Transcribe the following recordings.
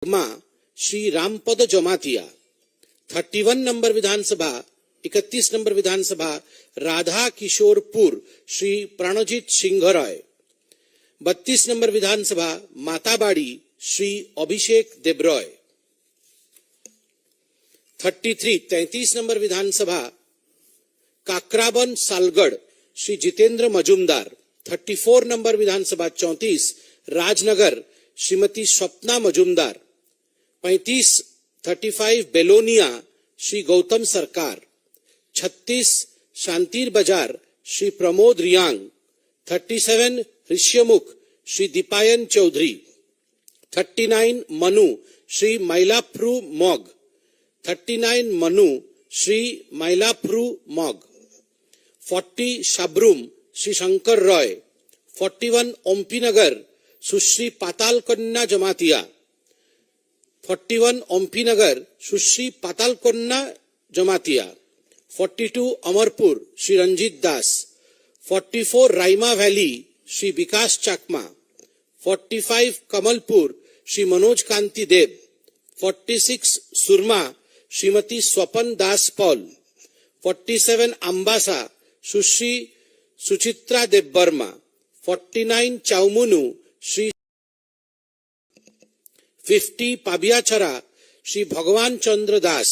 Shri Rampad Jamatia. 31 number विधानसभा 31 number विधानसभा Radha Kishorpur Shri Pranjit Singh Roy. 32 number विधानसभा माताबाड़ी Shri Abhishek देब्रॉय। 33 number विधानसभा Kakraban सालगढ़ Shri Jitendra Majumdar. 34 number विधानसभा 34 राजनगर श्रीमती स्वप्ना मजुमदार। 35 बेलोनिया श्री गौतम सरकार। 36 शांतिर बाजार श्री प्रमोद रियांग। 37 ऋष्यमुख श्री दीपायन चौधरी। 39 मनु श्री मैलाफ्रू मॉग। 39 मनु श्री मैलाफ्रू मॉग। 40 शाब्रूम श्री शंकर रॉय। 41 ओम्पीनगर सुश्री पाताल कन्या जमातिया। 41 ओम्पीनगर सुश्री पाताल कन्या जमातिया। 42 अमरपुर श्री रंजीत दास। 44 राइमा वैली श्री विकास चाकमा। 45 कमलपुर श्री मनोज कांति देव। 46 सुरमा श्रीमती स्वपन दास पॉल। 47 अम्बासा सुश्री सुचित्रा देव वर्मा। 49 चाउमुनु श्री 50 पाबियाचरा श्री भगवान चंद्र दास।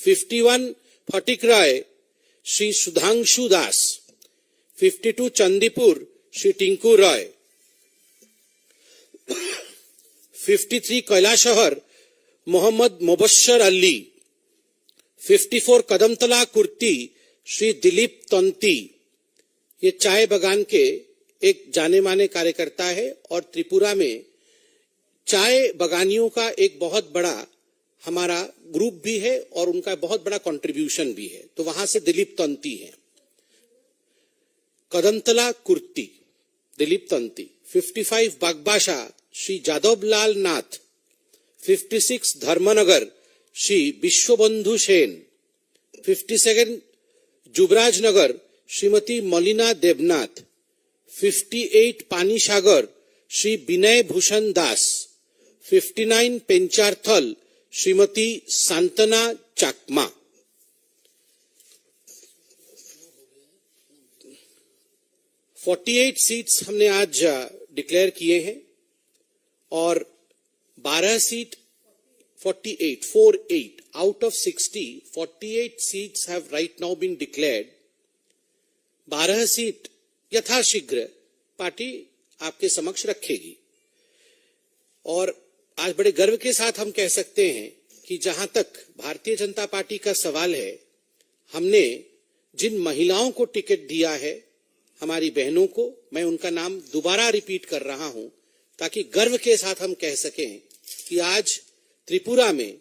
51 फटिक राय श्री सुधांशु दास। 52 चंदीपुर श्री टिंकू रॉय। 53 कैलाशहर मोहम्मद मुबश्शर अली। 54 कदमतला कुर्ती श्री दिलीप तंती। ये चाय बगान के एक जाने माने कार्यकर्ता है और त्रिपुरा में चाय बगानियों का एक बहुत बड़ा हमारा ग्रुप भी है और उनका बहुत बड़ा कंट्रीब्यूशन भी है। तो वहां से दिलीप तंती है। कदमतला कुर्ती दिलीप तंती। 55 बागबाशा श्री जादवलाल नाथ। 56 धर्मनगर श्री विश्वबंधु सेन। 57 जुबराज नगर श्रीमती मलिना देवनाथ। 58 पानीसागर श्री विनय भूषण दास। 59 पेंचारथल श्रीमती सांतना चाकमा। (48) सीट्स हमने आज डिक्लेयर किए हैं और 12 seat 48 out of 60 48 seats have right now been declared। 12 seat यथाशीघ्र पार्टी आपके समक्ष रखेगी और आज बड़े गर्व के साथ हम कह सकते हैं कि जहां तक भारतीय जनता पार्टी का सवाल है, हमने जिन महिलाओं को टिकट दिया है, हमारी बहनों को, मैं उनका नाम दोबारा रिपीट कर रहा हूं ताकि गर्व के साथ हम कह सकें कि आज त्रिपुरा में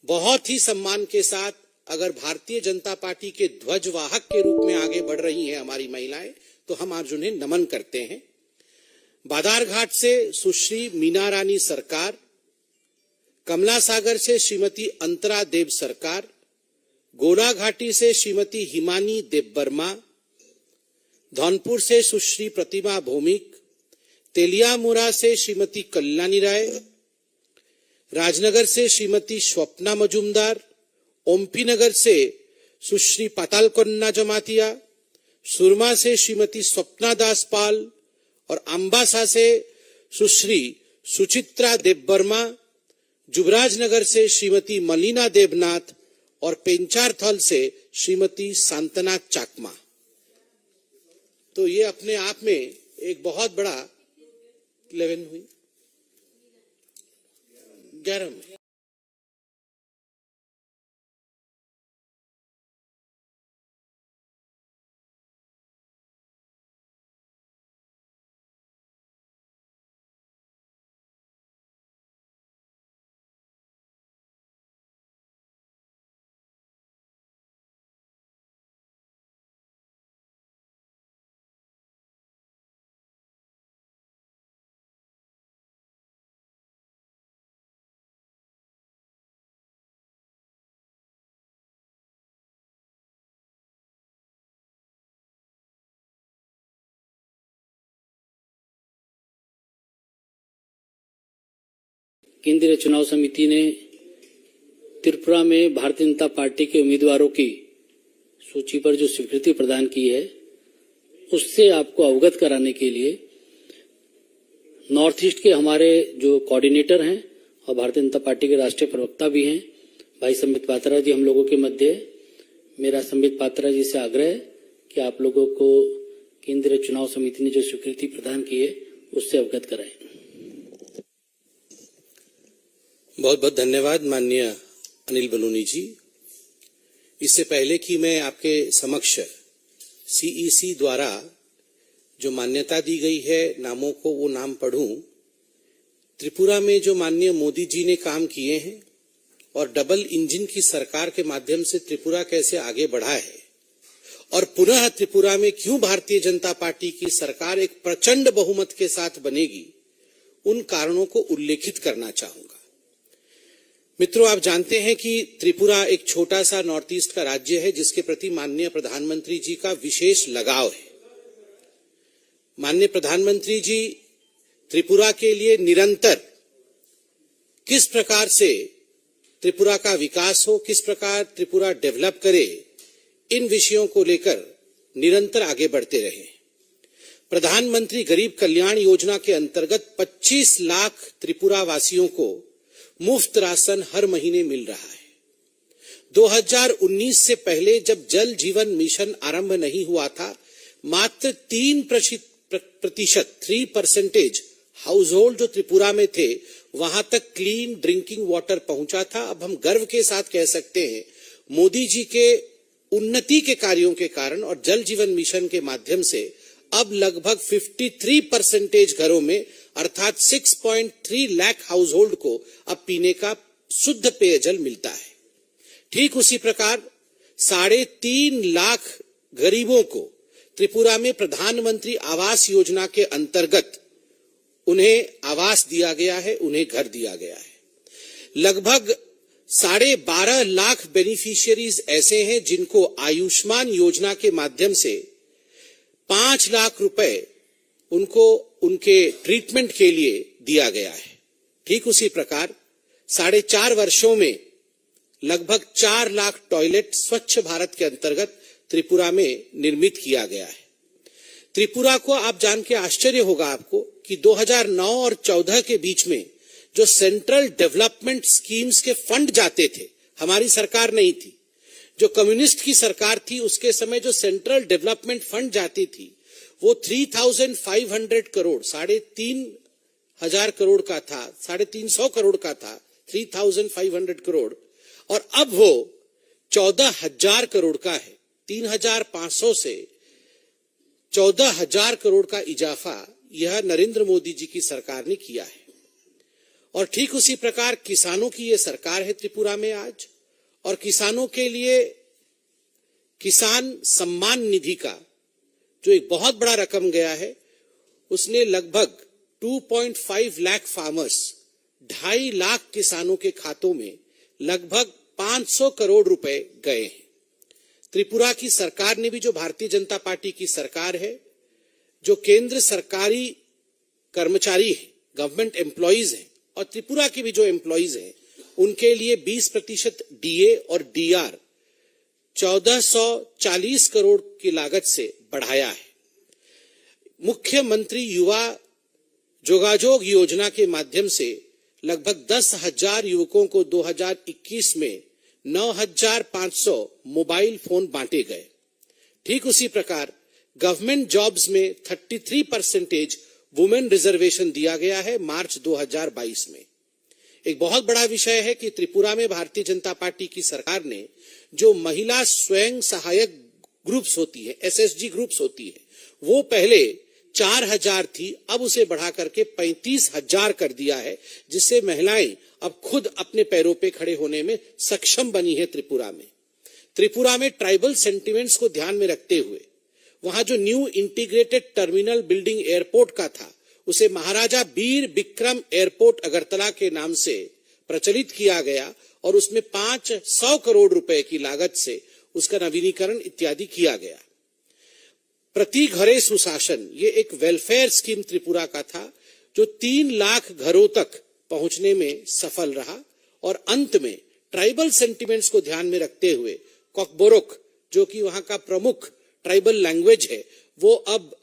बहुत ही सम्मान के साथ अगर भारतीय जनता पार्टी के ध्वजवाहक के रूप में आगे बढ़ रही हैं हमारी महिलाएं, तो हम आज उन्हें नमन करते हैं। बादारघाट से सुश्री मीना रानी सरकार। कमला सागर से श्रीमती अंतरा देव सरकार। गोलाघाटी से श्रीमती हिमानी देव वर्मा। धौनपुर से सुश्री प्रतिमा भौमिक। तेलियामुरा से श्रीमती कल्याणी राय। राजनगर से श्रीमती स्वप्ना मजुमदार। ओम्पीनगर से सुश्री पाताल कन्या जमातिया। सुरमा से श्रीमती स्वप्ना दास पाल और अम्बासा से सुश्री सुचित्रा देव वर्मा। जुबराजनगर से श्रीमती मलिना देवनाथ और पेंचारथल से श्रीमती सांतना चाकमा। तो ये अपने आप में एक बहुत बड़ा 11 हुई 11 में केंद्रीय चुनाव समिति ने त्रिपुरा में भारतीय जनता पार्टी के उम्मीदवारों की सूची पर जो स्वीकृति प्रदान की है, उससे आपको अवगत कराने के लिए नॉर्थ ईस्ट के हमारे जो कोऑर्डिनेटर हैं और भारतीय जनता पार्टी के राष्ट्रीय प्रवक्ता भी हैं, भाई संबित पात्रा जी हम लोगों के मध्य। मेरा संबित पात्रा जी से आग्रह है कि आप लोगों को केंद्रीय चुनाव समिति ने जो स्वीकृति प्रदान की है उससे अवगत कराएं। बहुत बहुत धन्यवाद माननीय अनिल बलूनी जी। इससे पहले कि मैं आपके समक्ष सीईसी द्वारा जो मान्यता दी गई है नामों को वो नाम पढ़ूं, त्रिपुरा में जो माननीय मोदी जी ने काम किए हैं और डबल इंजन की सरकार के माध्यम से त्रिपुरा कैसे आगे बढ़ा है और पुनः त्रिपुरा में क्यों भारतीय जनता पार्टी की सरकार एक प्रचंड बहुमत के साथ बनेगी, उन कारणों को उल्लेखित करना चाहूंगा। मित्रों, आप जानते हैं कि त्रिपुरा एक छोटा सा नॉर्थ ईस्ट का राज्य है जिसके प्रति माननीय प्रधानमंत्री जी का विशेष लगाव है। माननीय प्रधानमंत्री जी त्रिपुरा के लिए निरंतर किस प्रकार से त्रिपुरा का विकास हो, किस प्रकार त्रिपुरा डेवलप करे, इन विषयों को लेकर निरंतर आगे बढ़ते रहे। प्रधानमंत्री गरीब कल्याण योजना के अंतर्गत 25 लाख त्रिपुरा वासियों को मुफ्त राशन हर महीने मिल रहा है। 2019 से पहले जब जल जीवन मिशन आरंभ नहीं हुआ था, मात्र 3% हाउस होल्ड जो त्रिपुरा में थे वहां तक क्लीन ड्रिंकिंग वाटर पहुंचा था। अब हम गर्व के साथ कह सकते हैं मोदी जी के उन्नति के कार्यों के कारण और जल जीवन मिशन के माध्यम से अब लगभग 53% घरों में अर्थात 6.3 लाख हाउस होल्ड को अब पीने का शुद्ध पेयजल मिलता है। ठीक उसी प्रकार 3.5 लाख गरीबों को त्रिपुरा में प्रधानमंत्री आवास योजना के अंतर्गत उन्हें आवास दिया गया है, उन्हें घर दिया गया है। लगभग 12.5 लाख बेनिफिशियरीज ऐसे हैं जिनको आयुष्मान योजना के माध्यम से 5 लाख रुपए उनको उनके ट्रीटमेंट के लिए दिया गया है। ठीक उसी प्रकार 4.5 वर्षों में लगभग 4 लाख टॉयलेट स्वच्छ भारत के अंतर्गत त्रिपुरा में निर्मित किया गया है। त्रिपुरा को आप जान के आश्चर्य होगा आपको कि 2009 और 14 के बीच में जो सेंट्रल डेवलपमेंट स्कीम्स के फंड जाते थे, हमारी सरकार नहीं थी, जो कम्युनिस्ट की सरकार थी उसके समय जो सेंट्रल डेवलपमेंट फंड जाती थी वो 3,500 करोड़ 3,500 करोड़ का था, 350 करोड़ का था, 3,500 करोड़, और अब वो 14,000 करोड़ का है। 3,500 से 14,000 करोड़ का इजाफा यह नरेंद्र मोदी जी की सरकार ने किया है। और ठीक उसी प्रकार किसानों की यह सरकार है त्रिपुरा में आज, और किसानों के लिए किसान सम्मान निधि का जो एक बहुत बड़ा रकम गया है, उसने लगभग 2.5 लाख फार्मर्स 2.5 लाख किसानों के खातों में लगभग 500 करोड़ रुपए गए हैं। त्रिपुरा की सरकार ने भी, जो भारतीय जनता पार्टी की सरकार है, जो केंद्र सरकारी कर्मचारी है, गवर्नमेंट एम्प्लॉइज हैं, और त्रिपुरा के भी जो एम्प्लॉइज हैं, उनके लिए 20% डीए और डीआर 1440 करोड़ की लागत से बढ़ाया है। मुख्यमंत्री युवा जोगाजोग योजना के माध्यम से लगभग 10,000 युवकों को 2021 में 9,500 मोबाइल फोन बांटे गए। ठीक उसी प्रकार गवर्नमेंट जॉब्स में 33% वुमेन रिजर्वेशन दिया गया है मार्च 2022 में। एक बहुत बड़ा विषय है कि त्रिपुरा में भारतीय जनता पार्टी की सरकार ने जो महिला स्वयं सहायक ग्रुप्स होती है, एसएसजी ग्रुप्स होती है, वो पहले 4,000 थी, अब उसे बढ़ा करके 35,000 कर दिया है, जिससे महिलाएं अब खुद अपने पैरों पे खड़े होने में सक्षम बनी है। त्रिपुरा में ट्राइबल सेंटिमेंट्स को ध्यान में रखते हुए वहां जो new integrated terminal building airport का था, उसे महाराजा वीर विक्रम एयरपोर्ट अगरतला के नाम से प्रचलित किया गया और उसमें 500 करोड़ रुपए की लागत से उसका नवीनीकरण इत्यादि किया गया। प्रति घरे सुशासन, ये एक वेलफेयर स्कीम त्रिपुरा का था जो 3 लाख घरों तक पहुंचने में सफल रहा और अंत में ट्राइबल सेंटिमेंट्स को ध्यान में रखते हुए कॉकबोरोक, जो कि वहां का प्रमुख ट्राइबल लैंग्वेज है, वो अब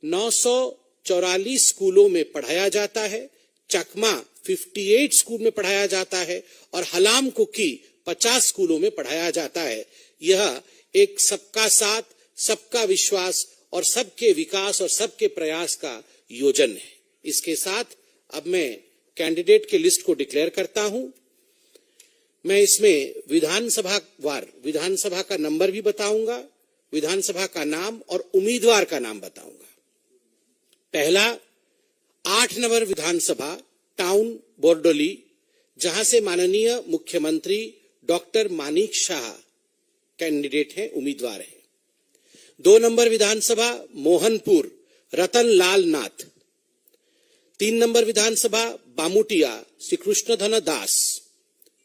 944 स्कूलों में पढ़ाया जाता है, चकमा 58 स्कूल में पढ़ाया जाता है और हलाम कुकी 50 स्कूलों में पढ़ाया जाता है। यह एक सबका साथ, सबका विश्वास और सबके विकास और सबके प्रयास का योजन है। इसके साथ अब मैं कैंडिडेट के लिस्ट को डिक्लेयर करता हूं। मैं इसमें विधानसभा का नंबर भी बताऊंगा, विधानसभा का नाम और उम्मीदवार का नाम बताऊंगा। पहला 8 नंबर विधानसभा टाउन बोरडोली, जहां से माननीय मुख्यमंत्री डॉक्टर मानिक शाह कैंडिडेट हैं, उम्मीदवार हैं। 2 नंबर विधानसभा मोहनपुर रतन लाल नाथ। 3 नंबर विधानसभा बामुटिया श्री कृष्णधन दास।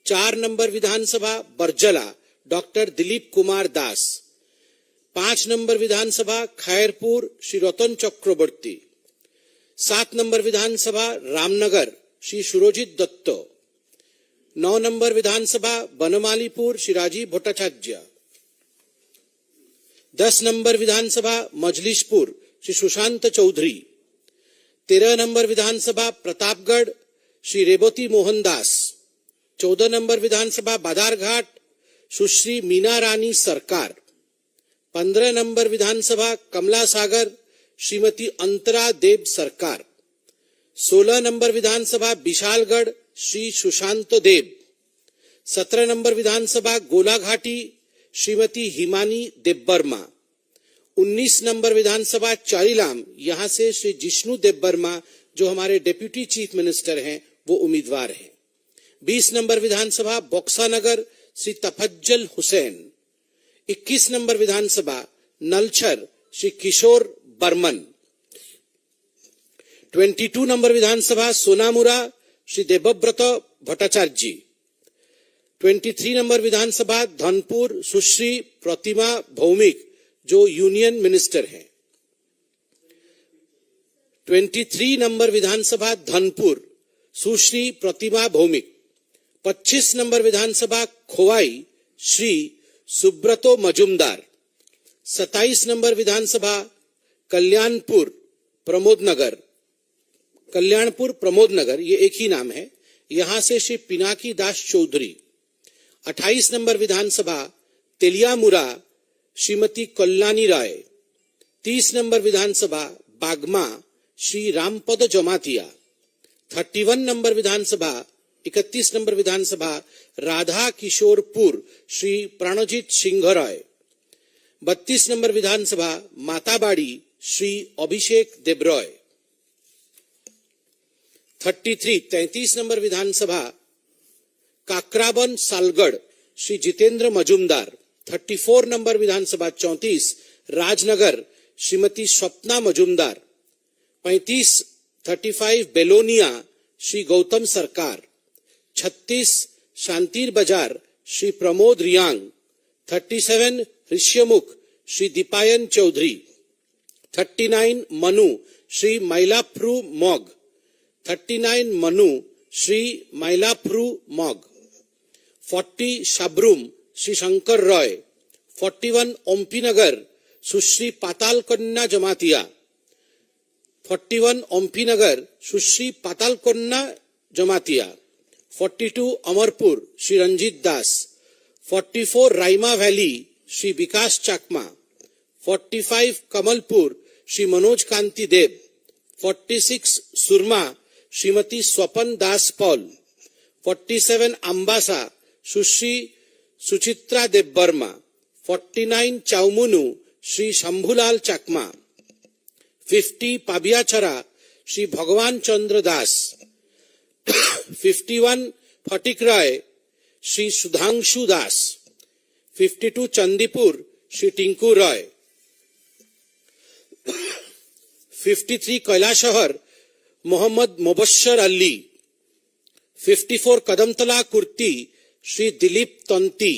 4 नंबर विधानसभा बरजला डॉक्टर दिलीप कुमार दास। 5 नंबर विधानसभा खैरपुर श्री रतन चक्रवर्ती। 7 नंबर विधानसभा रामनगर श्री सुरजित दत्त। 9 नंबर विधानसभा बनमालीपुर श्री राजीव भट्टाचार्य। 10 नंबर विधानसभा मजलिसपुर श्री सुशांत चौधरी। 13 नंबर विधानसभा प्रतापगढ़ श्री रेवती मोहन दास। 14 नंबर विधानसभा बादारघाट सुश्री मीना रानी सरकार। 15 नंबर विधानसभा कमला सागर श्रीमती अंतरा देव सरकार। 16 नंबर विधानसभा विशालगढ़ श्री सुशांत देव। 17 नंबर विधानसभा गोलाघाटी श्रीमती हिमानी देवबर्मा। 19 नंबर विधानसभा चारीलाम, यहां से श्री जिष्णु देवबर्मा जो हमारे डिप्यूटी चीफ मिनिस्टर हैं वो उम्मीदवार हैं। 20 नंबर विधानसभा बक्सानगर श्री तफज्जल हुसैन। 21 नंबर विधानसभा नलछर श्री किशोर बर्मन। 22 नंबर विधानसभा सोनामुरा श्री देवव्रत भट्टाचार्य। 23 नंबर विधानसभा धनपुर सुश्री प्रतिमा भौमिक जो यूनियन मिनिस्टर हैं। 23 नंबर विधानसभा धनपुर सुश्री प्रतिमा भौमिक। 25 नंबर विधानसभा खोवाई श्री सुब्रतो मजुमदार। 27 नंबर विधानसभा कल्याणपुर प्रमोद नगर, ये एक ही नाम है, यहां से श्री पिनाकी दास चौधरी। 28 नंबर विधानसभा तेलियामुरा श्रीमती कल्याणी राय। 30 नंबर विधानसभा बागमा श्री रामपद जमातिया। 31 नंबर विधानसभा 31 नंबर विधानसभा राधा किशोरपुर श्री प्राणजीत सिंह राय। 32 नंबर विधानसभा माताबाड़ी श्री अभिषेक देब्रॉय। 33 नंबर विधानसभा काकराबन सालगढ़ श्री जितेंद्र मजुमदार। 34 नंबर विधानसभा 34 राजनगर श्रीमती स्वप्ना मजुमदार। 35 बेलोनिया श्री गौतम सरकार। 36 शांतिर बाजार श्री प्रमोद रियांग। 37 ऋष्यमुख श्री दीपायन चौधरी। 39 मनु श्री मैलाफ्रू मॉग। 39 मनु श्री मैलाफ्रू मॉग। 40 शाब्रूम श्री शंकर रॉय। 41 ओम्पीनगर सुश्री पाताल कन्या जमातिया। 41 ओम्पीनगर सुश्री पाताल कन्या जमातिया। 42 अमरपुर श्री रंजीत दास। 44 राइमा वैली श्री विकास चाकमा। 45 कमलपुर श्री मनोज कांति देव। 46 सुरमा श्रीमती स्वपन दास पॉल। 47 अम्बासा सुश्री सुचित्रा देवबर्मा। 49 चाउमुनु श्री शंभुलाल चाकमा। 50 पाबियाचरा श्री भगवान चंद्र दास। 51 फटिकराय श्री सुधांशु दास। 52 चंदीपुर श्री टिंकू रॉय। 53 कैलाशहर मोहम्मद मुबश्शर अली। 54 कदमतला कुर्ती श्री दिलीप तंती।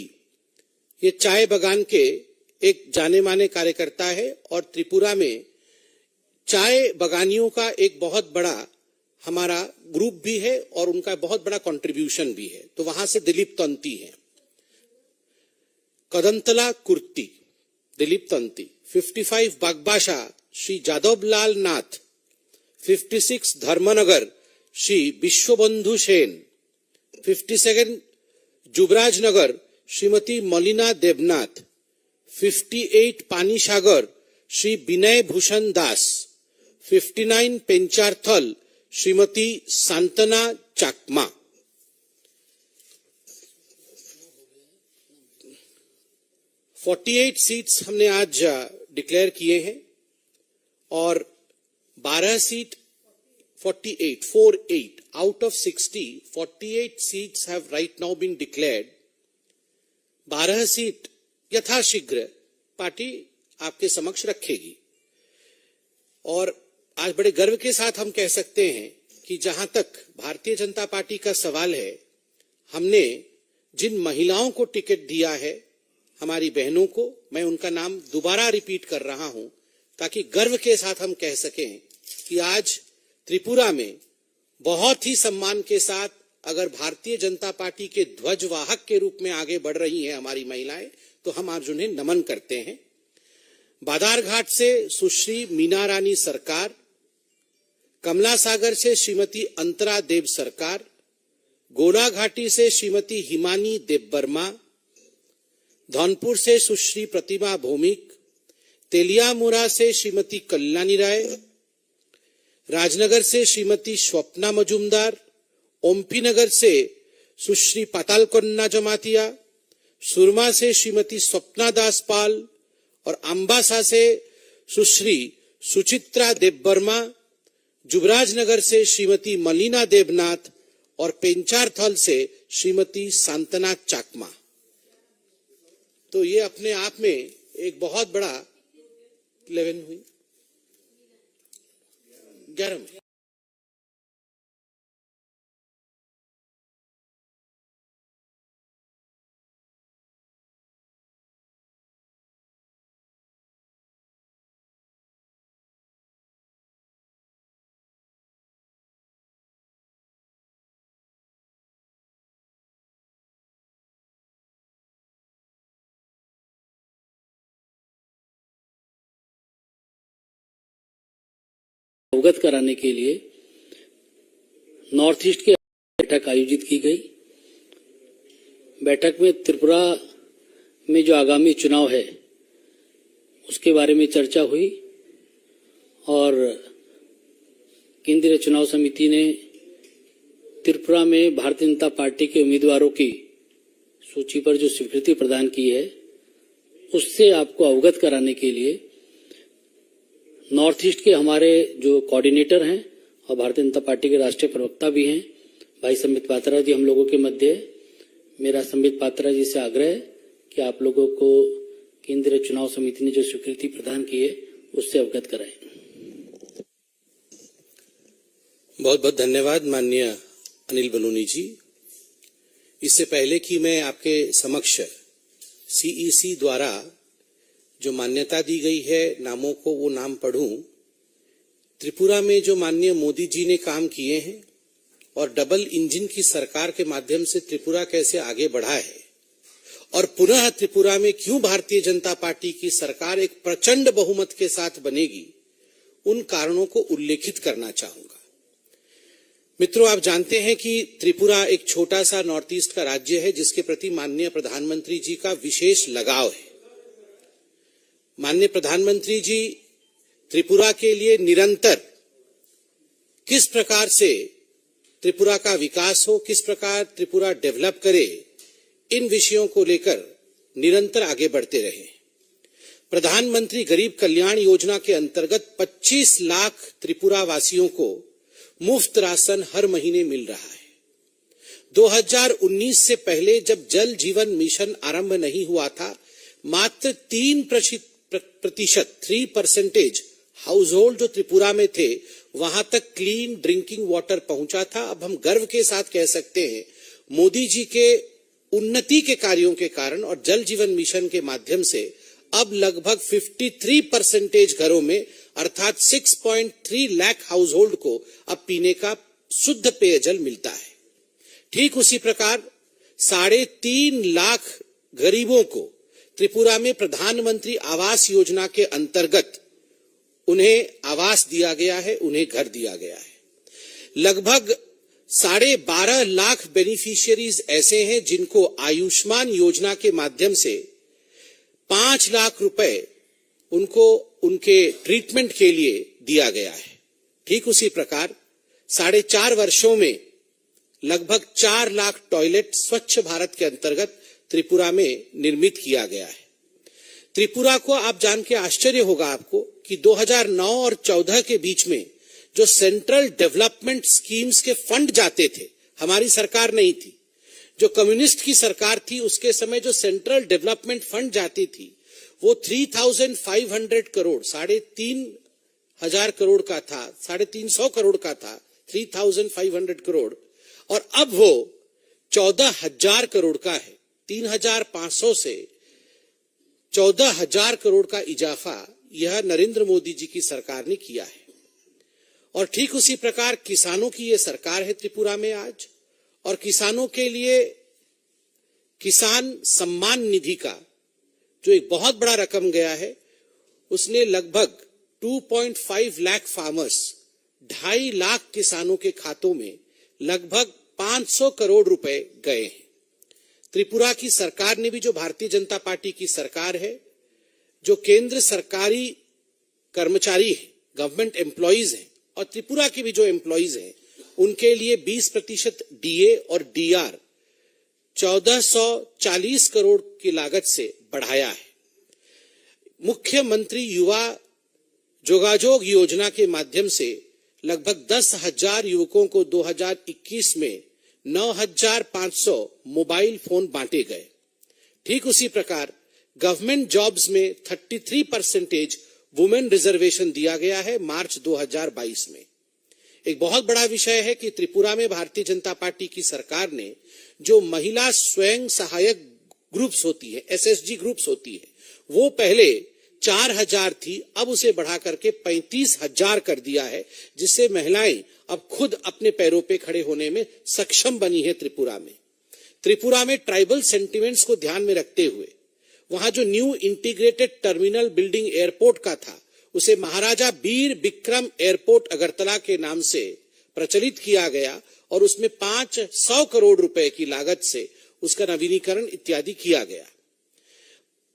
ये चाय बगान के एक जाने माने कार्यकर्ता है और त्रिपुरा में चाय बगानियों का एक बहुत बड़ा हमारा ग्रुप भी है और उनका बहुत बड़ा कंट्रीब्यूशन भी है। तो वहां से दिलीप तंती है। कदंतला कुर्ती दिलीप तंती, 55 बागबाशा श्री जादवलाल नाथ, 56 धर्मनगर श्री विश्वबंधु सेन, 57 जुबराज नगर श्रीमती मलिना देवनाथ, 58 पानीसागर श्री विनय भूषण दास, 59 पेंचारथल श्रीमती सांतना चाकमा। । 48 सीट्स हमने आज डिक्लेयर किए हैं और 12 seat 48 out of 60, 48 seats have right now been declared. 12 seat यथाशीघ्र पार्टी आपके समक्ष रखेगी और आज बड़े गर्व के साथ हम कह सकते हैं कि जहां तक भारतीय जनता पार्टी का सवाल है, हमने जिन महिलाओं को टिकट दिया है, हमारी बहनों को, मैं उनका नाम दोबारा रिपीट कर रहा हूं ताकि गर्व के साथ हम कह सकें कि आज त्रिपुरा में बहुत ही सम्मान के साथ अगर भारतीय जनता पार्टी के ध्वजवाहक के रूप में आगे बढ़ रही हैं हमारी महिलाएं, तो हम आज उन्हें नमन करते हैं। बादारघाट से सुश्री मीना रानी सरकार, कमला सागर से श्रीमती अंतरा देव सरकार, गोलाघाटी से श्रीमती हिमानी देवबर्मा, धौनपुर से सुश्री प्रतिमा भौमिक, तेलियामुरा से श्रीमती कल्याणी राय, राजनगर से श्रीमती स्वप्ना मजुमदार, ओमपी से सुश्री पातालकन्ना जमातिया, सुरमा से श्रीमती स्वप्ना दास पाल और अंबासा से सुश्री सुचित्रा देवबर्मा, जुबराजनगर से श्रीमती मलिना देवनाथ और पेंचारथल से श्रीमती सांतना चाकमा। तो ये अपने आप में एक बहुत बड़ा 11 हुई 11 में। अवगत कराने के लिए नॉर्थ ईस्ट की बैठक आयोजित की गई। बैठक में त्रिपुरा में जो आगामी चुनाव है उसके बारे में चर्चा हुई और केंद्रीय चुनाव समिति ने त्रिपुरा में भारतीय जनता पार्टी के उम्मीदवारों की सूची पर जो स्वीकृति प्रदान की है उससे आपको अवगत कराने के लिए नॉर्थ ईस्ट के हमारे जो कोऑर्डिनेटर हैं और भारतीय जनता पार्टी के राष्ट्रीय प्रवक्ता भी हैं भाई संबित पात्रा जी हम लोगों के मध्य है। मेरा संबित पात्रा जी से आग्रह है कि आप लोगों को केंद्रीय चुनाव समिति ने जो स्वीकृति प्रदान की है उससे अवगत कराएं। बहुत बहुत धन्यवाद माननीय अनिल बलूनी जी। इससे पहले कि मैं आपके समक्ष सीईसी द्वारा जो मान्यता दी गई है नामों को वो नाम पढ़ूं, त्रिपुरा में जो माननीय मोदी जी ने काम किए हैं और डबल इंजन की सरकार के माध्यम से त्रिपुरा कैसे आगे बढ़ा है और पुनः त्रिपुरा में क्यों भारतीय जनता पार्टी की सरकार एक प्रचंड बहुमत के साथ बनेगी, उन कारणों को उल्लेखित करना चाहूंगा। मित्रों, आप जानते हैं कि त्रिपुरा एक छोटा सा नॉर्थ ईस्ट का राज्य है जिसके प्रति माननीय प्रधानमंत्री जी का विशेष लगाव है। माननीय प्रधानमंत्री जी त्रिपुरा के लिए निरंतर किस प्रकार से त्रिपुरा का विकास हो, किस प्रकार त्रिपुरा डेवलप करे, इन विषयों को लेकर निरंतर आगे बढ़ते रहे। प्रधानमंत्री गरीब कल्याण योजना के अंतर्गत 25 लाख त्रिपुरा वासियों को मुफ्त राशन हर महीने मिल रहा है। 2019 से पहले जब जल जीवन मिशन आरंभ नहीं हुआ था, मात्र 3% हाउस होल्ड जो त्रिपुरा में थे वहां तक क्लीन ड्रिंकिंग वाटर पहुंचा था। अब हम गर्व के साथ कह सकते हैं मोदी जी के उन्नति के कार्यों के कारण और जल जीवन मिशन के माध्यम से अब लगभग 53% घरों में अर्थात 6.3 लाख हाउस होल्ड को अब पीने का शुद्ध पेयजल मिलता है। ठीक उसी प्रकार 3.5 लाख गरीबों को त्रिपुरा में प्रधानमंत्री आवास योजना के अंतर्गत उन्हें आवास दिया गया है, उन्हें घर दिया गया है। लगभग 12.5 लाख बेनिफिशियरीज ऐसे हैं जिनको आयुष्मान योजना के माध्यम से 5 लाख रुपए उनको उनके ट्रीटमेंट के लिए दिया गया है। ठीक उसी प्रकार 4.5 वर्षों में लगभग 4 लाख टॉयलेट स्वच्छ भारत के अंतर्गत त्रिपुरा में निर्मित किया गया है। त्रिपुरा को आप जान के आश्चर्य होगा आपको कि 2009 और 14 के बीच में जो सेंट्रल डेवलपमेंट स्कीम्स के फंड जाते थे, हमारी सरकार नहीं थी, जो कम्युनिस्ट की सरकार थी उसके समय जो सेंट्रल डेवलपमेंट फंड जाती थी वो 3,500 करोड़ 3,500 करोड़ का था, 350 करोड़ का था, 3,500 करोड़, और अब वो 14,000 करोड़ का है। 3,500 से 14,000 करोड़ का इजाफा यह नरेंद्र मोदी जी की सरकार ने किया है। और ठीक उसी प्रकार किसानों की यह सरकार है त्रिपुरा में आज, और किसानों के लिए किसान सम्मान निधि का जो एक बहुत बड़ा रकम गया है, उसने लगभग 2.5 लाख फार्मर्स 2.5 लाख किसानों के खातों में लगभग 500 करोड़ रुपए गए हैं। त्रिपुरा की सरकार ने भी, जो भारतीय जनता पार्टी की सरकार है, जो केंद्र सरकारी कर्मचारी है, गवर्नमेंट एम्प्लॉइज हैं, और त्रिपुरा के भी जो एम्प्लॉइज हैं, उनके लिए 20% डीए और डीआर 1440 करोड़ की लागत से बढ़ाया है। मुख्यमंत्री युवा जोगाजोग योजना के माध्यम से लगभग 10,000 युवकों को 2021 में 9,500 मोबाइल फोन बांटे गए। ठीक उसी प्रकार गवर्नमेंट जॉब्स में 33% वुमेन रिजर्वेशन दिया गया है मार्च 2022 में। एक बहुत बड़ा विषय है कि त्रिपुरा में भारतीय जनता पार्टी की सरकार ने जो महिला स्वयं सहायक ग्रुप्स होती है, एसएसजी ग्रुप्स होती है, वो पहले 4,000 थी, अब उसे बढ़ा करके 35,000 कर दिया है, जिससे महिलाएं अब खुद अपने पैरों पे खड़े होने में सक्षम बनी है। त्रिपुरा में ट्राइबल सेंटिमेंट्स को ध्यान में रखते हुए वहां जो new integrated terminal building airport का था, उसे महाराजा वीर विक्रम एयरपोर्ट अगरतला के नाम से प्रचलित किया गया, और उसमें 500 करोड़ रुपए की लागत से उसका नवीनीकरण इत्यादि किया गया।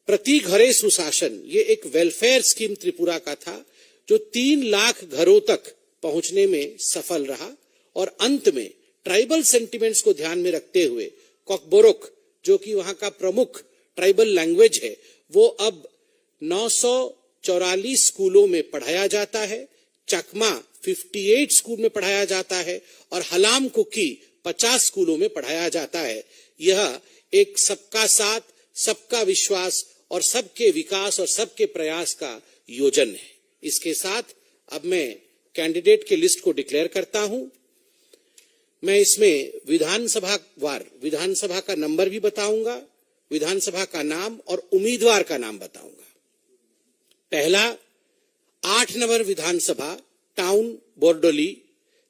प्रति घरे सुशासन, ये एक वेलफेयर स्कीम त्रिपुरा का था, जो 3 लाख घरों तक पहुंचने में सफल रहा, और अंत में ट्राइबल सेंटिमेंट्स को ध्यान में रखते हुए कोकबोरोक, जो कि वहां का प्रमुख ट्राइबल लैंग्वेज है, वो अब 944 स्कूलों में पढ़ाया जाता है, चकमा 58 स्कूल में पढ़ाया जाता है, और हलाम कुकी 50 स्कूलों में पढ़ाया जाता है। यह एक सबका साथ, सबका विश्वास और सबके विकास और सबके प्रयास का योजन है। इसके साथ अब मैं कैंडिडेट के लिस्ट को डिक्लेयर करता हूं। मैं इसमें विधानसभा का नंबर भी बताऊंगा, विधानसभा का नाम और उम्मीदवार का नाम बताऊंगा। पहला 8 नंबर विधानसभा टाउन बोरडोली,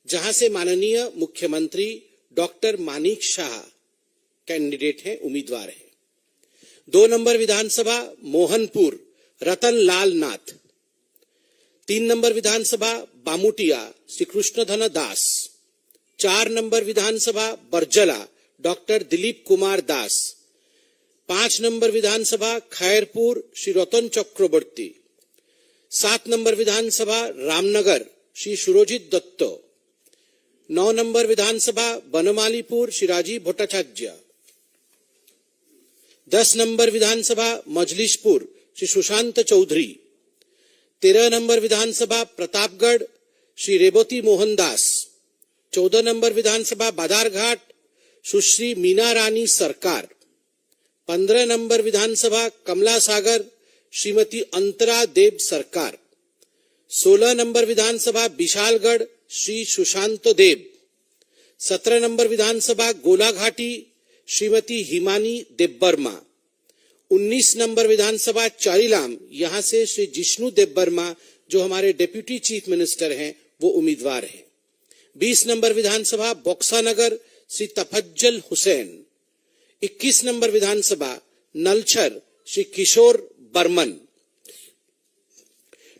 जहां से माननीय मुख्यमंत्री डॉक्टर मानिक शाह कैंडिडेट हैं, उम्मीदवार हैं। 2 नंबर विधानसभा मोहनपुर रतन लाल नाथ। 3 नंबर विधानसभा बामुटिया श्री कृष्णधन दास। 4 नंबर विधानसभा बरजला डॉक्टर दिलीप कुमार दास। 5 नंबर विधानसभा खैरपुर श्री रतन चक्रवर्ती। 7 नंबर विधानसभा रामनगर श्री सुरजित दत्त। 9 नंबर विधानसभा बनमालीपुर श्री राजीव भट्टाचार्य। 10 नंबर विधानसभा मजलिशपुर श्री सुशांत चौधरी। 13 नंबर विधानसभा प्रतापगढ़ श्री रेवती मोहन दास। 14 नंबर विधानसभा बादारघाट सुश्री मीना रानी सरकार। 15 नंबर विधानसभा कमला सागर श्रीमती अंतरा देव सरकार। 16 नंबर विधानसभा विशालगढ़ श्री सुशांत देव। 17 नंबर विधानसभा गोलाघाटी श्रीमती हिमानी देवबर्मा। 19 नंबर विधानसभा चारीलाम, यहां से श्री जिष्णु देवबर्मा जो हमारे डेप्यूटी चीफ मिनिस्टर हैं वो उम्मीदवार हैं। 20 नंबर विधानसभा बक्सानगर श्री तफज्जल हुसैन, 21 नंबर विधानसभा नलछर श्री किशोर बर्मन,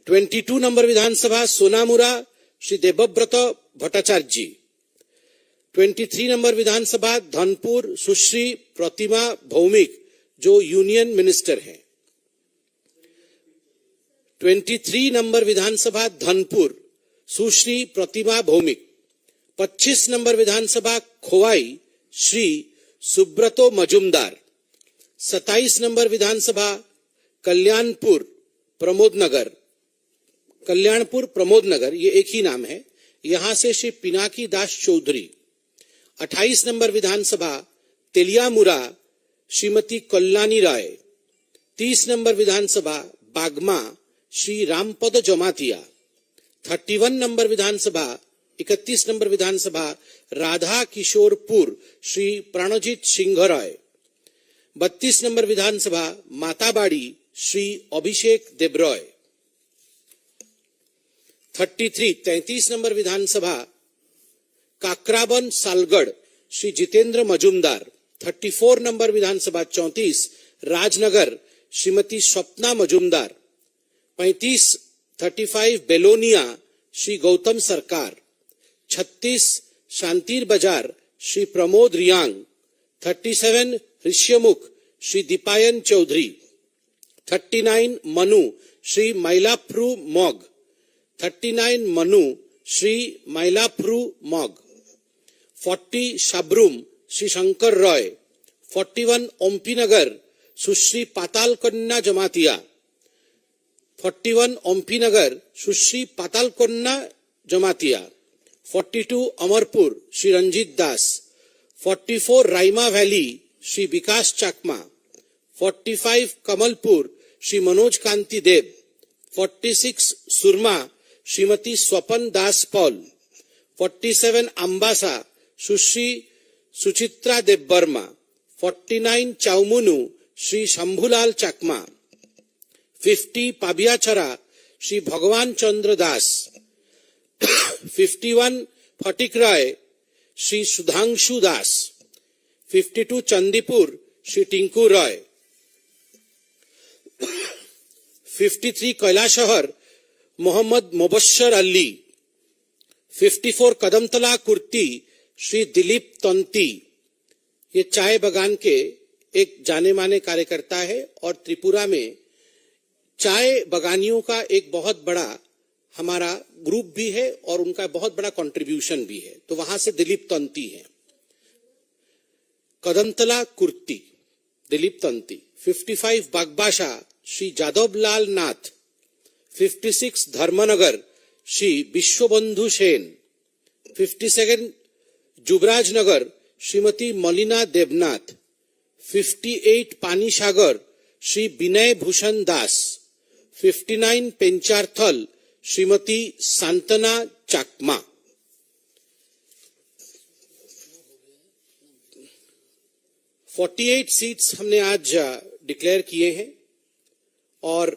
22 नंबर विधानसभा सोनामुरा श्री देवव्रत भट्टाचार्य जी, 23 नंबर विधानसभा धनपुर सुश्री प्रतिमा भौमिक जो यूनियन मिनिस्टर हैं, 23 नंबर विधानसभा धनपुर सुश्री प्रतिमा भौमिक, 25 नंबर विधानसभा खोवाई श्री सुब्रतो मजुमदार, 27 नंबर विधानसभा कल्याणपुर प्रमोद नगर ये एक ही नाम है, यहां से श्री पिनाकी दास चौधरी, 28 नंबर विधानसभा तेलियामुरा श्रीमती कल्याणी राय, 30 नंबर विधानसभा बागमा श्री रामपद जमातिया, 31 नंबर विधानसभा 31 नंबर विधानसभा राधा किशोरपुर श्री प्राणजीत सिंह राय, 32 नंबर विधानसभा माताबाड़ी श्री अभिषेक देब्रॉय, 33 नंबर विधानसभा काकराबन सालगढ़ श्री जितेंद्र मजुमदार, 34 नंबर विधानसभा 34 राजनगर श्रीमती स्वप्ना मजुमदार, 35 बेलोनिया श्री गौतम सरकार, 36 शांतिर बाजार श्री प्रमोद रियांग, 37 ऋष्यमुख श्री दीपायन चौधरी, 39 मनु श्री मैलाप्रू मॉग, 39 मनु श्री मैलाप्रू मॉग, 40 शाब्रूम श्री शंकर रॉय, 41 ओम्पीनगर सुश्री पाताल कन्या जमातिया, 41 ओम्पीनगर सुश्री पाताल कन्या जमातिया, 42 अमरपुर श्री रंजीत दास, 44 राइमा वैली श्री विकास चाकमा, 45 कमलपुर श्री मनोज कांति देव, 46 सुरमा श्रीमती स्वपन दास पॉल, 47 अम्बासा सुश्री सुचित्रा देवबर्मा, 49 चाउमुनु श्री शंभुलाल चाकमा, 50 पाबियाचरा श्री भगवान चंद्र दास, 51 फटिकराय श्री सुधांशु दास, 52 चंदीपुर श्री टिंकू रॉय, 53 कैलाशहर मोहम्मद मुबश्शर अली, 54 कदमतला कुर्ती श्री दिलीप तंती, ये चाय बगान के एक जाने माने कार्यकर्ता है और त्रिपुरा में चाय बगानियों का एक बहुत बड़ा हमारा ग्रुप भी है और उनका बहुत बड़ा कंट्रीब्यूशन भी है, तो वहां से दिलीप तंती है। कदमतला कुर्ती दिलीप तंती, 55 बागबाशा श्री जादवलाल नाथ, 56 धर्मनगर श्री विश्वबंधु सेन, 57 जुबराज नगर श्रीमती मलिना देवनाथ, 58 पानीसागर श्री विनय भूषण दास, 59 पेंचारथल श्रीमती सांतना चाकमा। (48) सीट्स हमने आज डिक्लेयर किए हैं और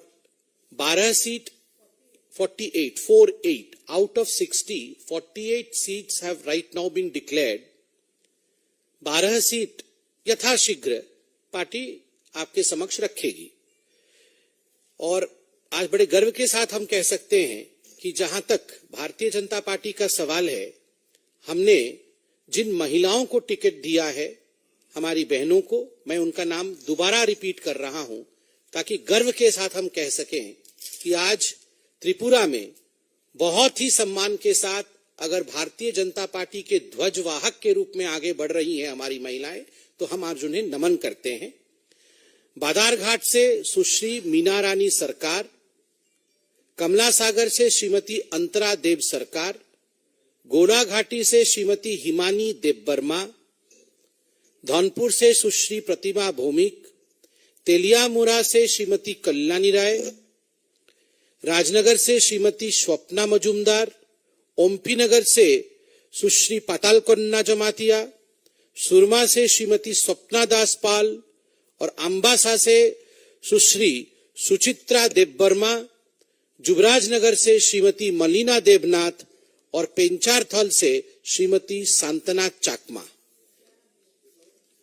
12 seat 48 out of 60 48 seats have right now been declared. 12 seat यथाशीघ्र पार्टी आपके समक्ष रखेगी और आज बड़े गर्व के साथ हम कह सकते हैं कि जहां तक भारतीय जनता पार्टी का सवाल है, हमने जिन महिलाओं को टिकट दिया है, हमारी बहनों को, मैं उनका नाम दोबारा रिपीट कर रहा हूं ताकि गर्व के साथ हम कह सकें कि आज त्रिपुरा में बहुत ही सम्मान के साथ अगर भारतीय जनता पार्टी के ध्वजवाहक के रूप में आगे बढ़ रही हैं हमारी महिलाएं, तो हम आज उन्हें नमन करते हैं। बादारघाट से सुश्री मीना रानी सरकार, कमला सागर से श्रीमती अंतरा देव सरकार, गोलाघाटी से श्रीमती हिमानी देवबर्मा, धौनपुर से सुश्री प्रतिमा भौमिक, तेलियामुरा से श्रीमती कल्याणी राय, राजनगर से श्रीमती स्वप्ना मजुमदार, ओम्पीनगर से सुश्री पाताल कन्या जमातिया, सुरमा से श्रीमती स्वप्ना दास पाल और अम्बासा से सुश्री सुचित्रा देवबर्मा, जुबराज नगर से श्रीमती मलिना देवनाथ और पेंचारथल से श्रीमती सांतना चाकमा।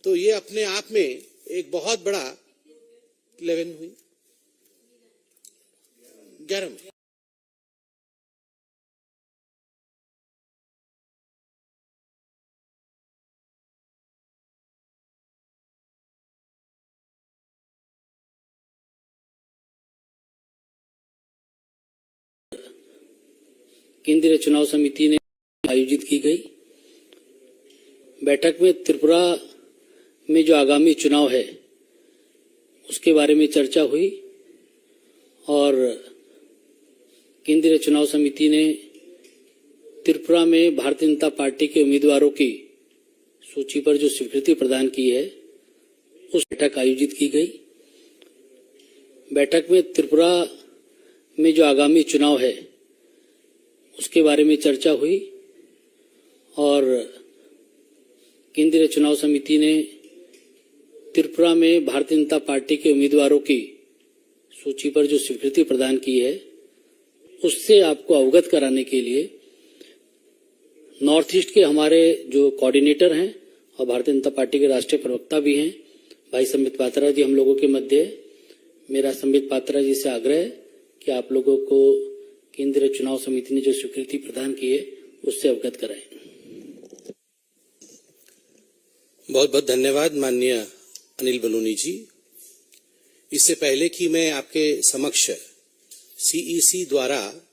तो ये अपने आप में एक बहुत बड़ा 11 हुई 11 में। केंद्रीय चुनाव समिति ने आयोजित की गई बैठक में त्रिपुरा में जो आगामी चुनाव है उसके बारे में चर्चा हुई और केंद्रीय चुनाव समिति ने त्रिपुरा में भारतीय जनता पार्टी के उम्मीदवारों की सूची पर जो स्वीकृति प्रदान की है उस बैठक आयोजित की गई। बैठक में त्रिपुरा में जो आगामी चुनाव है उसके बारे में चर्चा हुई और केंद्रीय चुनाव समिति ने त्रिपुरा में भारतीय जनता पार्टी के उम्मीदवारों की सूची पर जो स्वीकृति प्रदान की है उससे आपको अवगत कराने के लिए नॉर्थ ईस्ट के हमारे जो कोऑर्डिनेटर हैं और भारतीय जनता पार्टी के राष्ट्रीय प्रवक्ता भी हैं भाई संबित पात्रा जी हम लोगों के मध्य है। मेरा संबित पात्रा जी से आग्रह है कि आप लोगों को केंद्रीय चुनाव समिति ने जो स्वीकृति प्रदान की है उससे अवगत कराएं। बहुत बहुत धन्यवाद माननीय अनिल बलूनी जी। इससे पहले कि मैं आपके समक्ष सीईसी द्वारा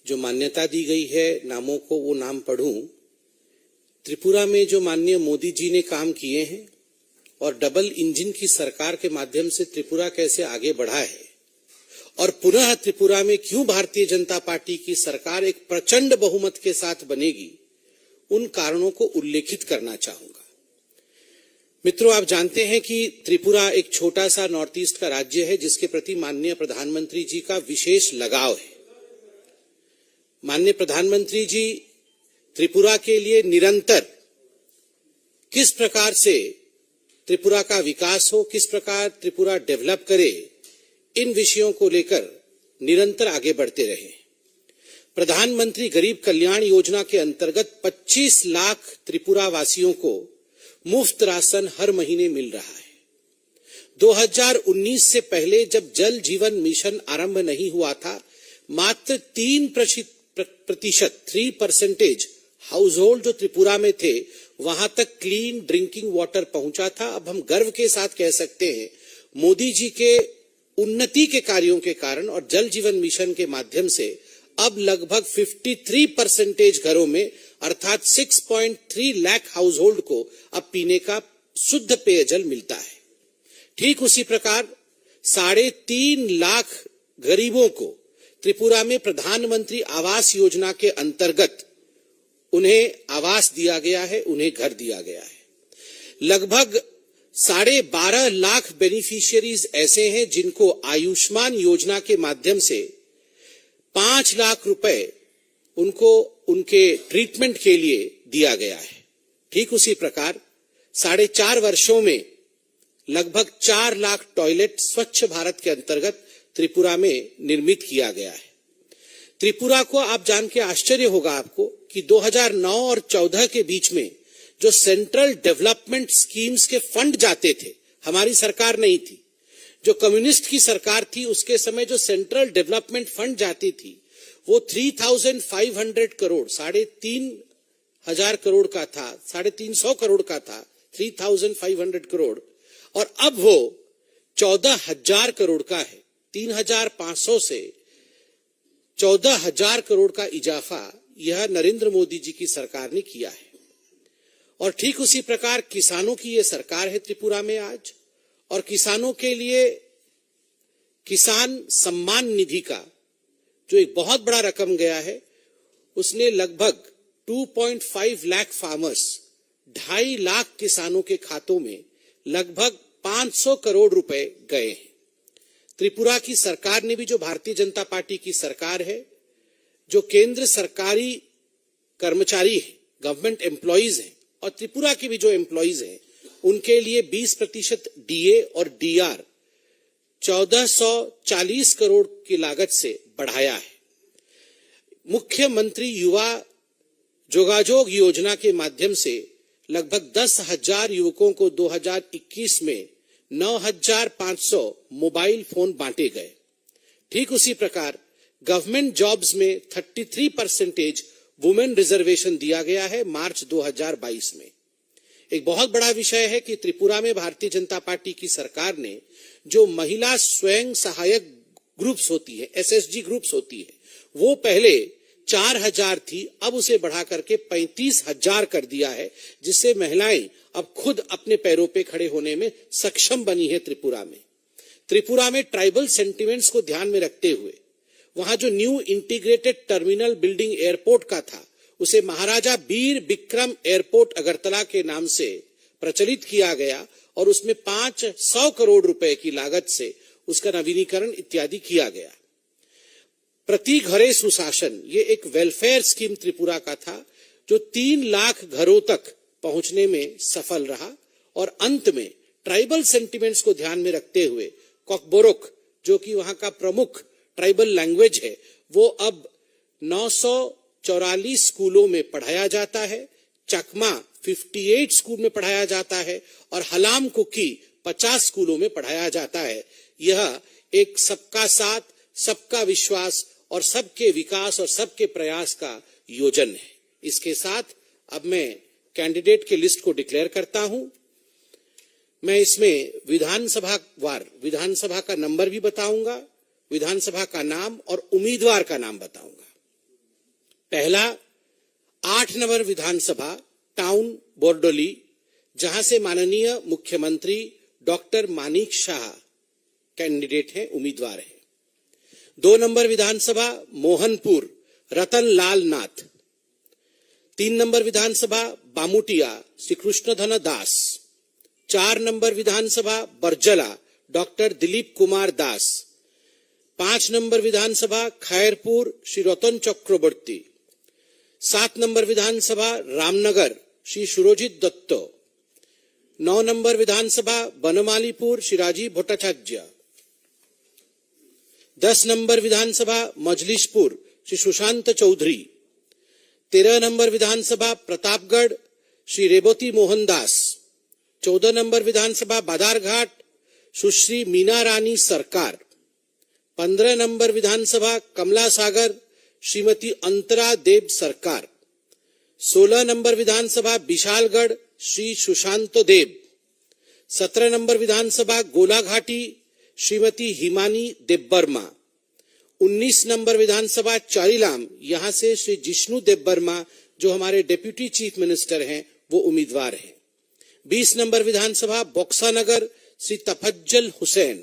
जो मान्यता दी गई है नामों को वो नाम पढ़ूं, त्रिपुरा में जो माननीय मोदी जी ने काम किए हैं और डबल इंजन की सरकार के माध्यम से त्रिपुरा कैसे आगे बढ़ा है और पुनः त्रिपुरा में क्यों भारतीय जनता पार्टी की सरकार एक प्रचंड बहुमत के साथ बनेगी, उन कारणों को उल्लेखित करना चाहूंगा। मित्रों, आप जानते हैं कि त्रिपुरा एक छोटा सा नॉर्थ ईस्ट का राज्य है जिसके प्रति माननीय प्रधानमंत्री जी का विशेष लगाव है। माननीय प्रधानमंत्री जी त्रिपुरा के लिए निरंतर किस प्रकार से त्रिपुरा का विकास हो, किस प्रकार त्रिपुरा डेवलप करे, इन विषयों को लेकर निरंतर आगे बढ़ते रहे। प्रधानमंत्री गरीब कल्याण योजना के अंतर्गत 25 लाख त्रिपुरा वासियों को मुफ्त राशन हर महीने मिल रहा है। 2019 से पहले जब जल जीवन मिशन आरंभ नहीं हुआ था, मात्र 3% हाउस होल्ड जो त्रिपुरा में थे वहां तक क्लीन ड्रिंकिंग वाटर पहुंचा था। अब हम गर्व के साथ कह सकते हैं मोदी जी के उन्नति के कार्यों के कारण और जल जीवन मिशन के माध्यम से अब लगभग 53% घरों में अर्थात 6.3 लाख हाउस होल्ड को अब पीने का शुद्ध पेयजल मिलता है। ठीक उसी प्रकार 3.5 लाख गरीबों को त्रिपुरा में प्रधानमंत्री आवास योजना के अंतर्गत उन्हें आवास दिया गया है, उन्हें घर दिया गया है। लगभग 12.5 लाख बेनिफिशियरीज ऐसे हैं जिनको आयुष्मान योजना के माध्यम से 5 लाख रुपए उनको उनके ट्रीटमेंट के लिए दिया गया है। ठीक उसी प्रकार 4.5 वर्षों में लगभग 4 लाख टॉयलेट स्वच्छ भारत के अंतर्गत त्रिपुरा में निर्मित किया गया है। त्रिपुरा को आप जान के आश्चर्य होगा आपको कि 2009 और 14 के बीच में जो सेंट्रल डेवलपमेंट स्कीम्स के फंड जाते थे, हमारी सरकार नहीं थी, जो कम्युनिस्ट की सरकार थी उसके समय जो सेंट्रल डेवलपमेंट फंड जाती थी वो 3,500 करोड़ 3,500 करोड़ का था, 350 करोड़ का था, 3,500 करोड़, और अब वो 14,000 करोड़ का है। 3,500 से 14,000 करोड़ का इजाफा यह नरेंद्र मोदी जी की सरकार ने किया है। और ठीक उसी प्रकार किसानों की यह सरकार है त्रिपुरा में आज, और किसानों के लिए किसान सम्मान निधि का जो एक बहुत बड़ा रकम गया है, उसने लगभग 2.5 लाख फार्मर्स 2.5 लाख किसानों के खातों में लगभग 500 करोड़ रुपए गए हैं। त्रिपुरा की सरकार ने भी, जो भारतीय जनता पार्टी की सरकार है, जो केंद्र सरकारी कर्मचारी है, गवर्नमेंट एम्प्लॉइज हैं, और त्रिपुरा के भी जो एम्प्लॉइज हैं, उनके लिए 20% डीए और डीआर 1440 करोड़ की लागत से बढ़ाया है। मुख्यमंत्री युवा जोगाजोग योजना के माध्यम से लगभग 10,000 युवकों को 2021 में 9,500 मोबाइल फोन बांटे गए। ठीक उसी प्रकार गवर्नमेंट जॉब्स में 33% वुमेन रिजर्वेशन दिया गया है मार्च 2022 में। एक बहुत बड़ा विषय है कि त्रिपुरा में भारतीय जनता पार्टी की सरकार ने जो महिला स्वयं सहायक ग्रुप्स होती है, एसएसजी ग्रुप्स होती है, वो पहले 4,000 थी, अब उसे बढ़ा करके 35,000 कर दिया है, जिससे महिलाएं अब खुद अपने पैरों पे खड़े होने में सक्षम बनी है। त्रिपुरा में ट्राइबल सेंटिमेंट्स को ध्यान में रखते हुए वहां जो new integrated terminal building airport का था, उसे महाराजा बीर बिक्रम एयरपोर्ट अगरतला के नाम से प्रचलित किया गया और उसमें 500 करोड़ रुपए की लागत से उसका नवीनीकरण इत्यादि किया गया। प्रति घरे सुशासन, ये एक वेलफेयर स्कीम त्रिपुरा का था जो 3 लाख घरों तक पहुंचने में सफल रहा और अंत में ट्राइबल सेंटिमेंट्स को ध्यान में रखते हुए कोकबोरोक, जो कि वहां का प्रमुख ट्राइबल लैंग्वेज है, वो अब 944 स्कूलों में पढ़ाया जाता है, चकमा 58 स्कूल में पढ़ाया जाता है और हलाम कुकी 50 स्कूलों में पढ़ाया जाता है। यह एक सबका साथ, सबका विश्वास और सबके विकास और सबके प्रयास का योजन है। इसके साथ अब मैं कैंडिडेट के लिस्ट को डिक्लेयर करता हूं। मैं इसमें विधानसभा का नंबर भी बताऊंगा, विधानसभा का नाम और उम्मीदवार का नाम बताऊंगा। पहला 8 नंबर विधानसभा टाउन बोरडोली, जहां से माननीय मुख्यमंत्री डॉक्टर मानिक शाह कैंडिडेट हैं, उम्मीदवार हैं। 2 नंबर विधानसभा मोहनपुर रतन लाल नाथ। 3 नंबर विधानसभा बामुटिया श्री कृष्णधन दास। 4 नंबर विधानसभा बरजला डॉक्टर दिलीप कुमार दास। 5 नंबर विधानसभा खैरपुर श्री रतन चक्रवर्ती। 7 नंबर विधानसभा रामनगर श्री सुरजित दत्त। 9 नंबर विधानसभा बनमालीपुर श्री राजीव भट्टाचार्य। 10 नंबर विधानसभा मजलिसपुर श्री सुशांत चौधरी। 13 नंबर विधानसभा प्रतापगढ़ श्री रेवती मोहन दास। 14 नंबर विधानसभा बादारघाट सुश्री मीना रानी सरकार। 15 नंबर विधानसभा कमला सागर श्रीमती अंतरा देव सरकार। 16 नंबर विधानसभा विशालगढ़ श्री सुशांत देव। 17 नंबर विधानसभा गोलाघाटी श्रीमती हिमानी देवबर्मा। 19 नंबर विधानसभा चारीलाम, यहां से श्री जिष्णु देवबर्मा जो हमारे डिप्यूटी चीफ मिनिस्टर हैं, वो उम्मीदवार हैं। 20 नंबर विधानसभा बक्सानगर श्री तफज्जल हुसैन।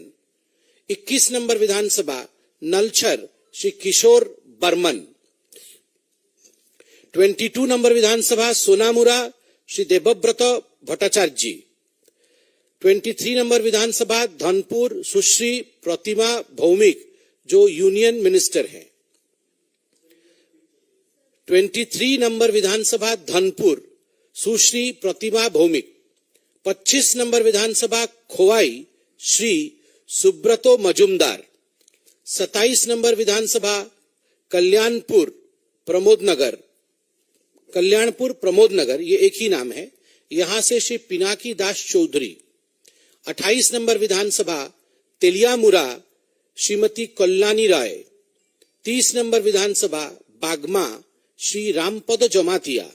21 नंबर विधानसभा नलछर श्री किशोर बर्मन। 22 नंबर विधानसभा सोनामुरा श्री देवव्रत भट्टाचार्य। 23 नंबर विधानसभा धनपुर सुश्री प्रतिमा भौमिक जो यूनियन मिनिस्टर हैं। 23 नंबर विधानसभा धनपुर सुश्री प्रतिमा भौमिक। 25 नंबर विधानसभा खोवाई श्री सुब्रतो मजुमदार। 27 नंबर विधानसभा कल्याणपुर प्रमोद नगर, ये एक ही नाम है, यहां से श्री पिनाकी दास चौधरी। 28 नंबर विधानसभा तेलियामुरा श्रीमती कल्याणी राय। 30 नंबर विधानसभा बागमा श्री रामपद जमातिया।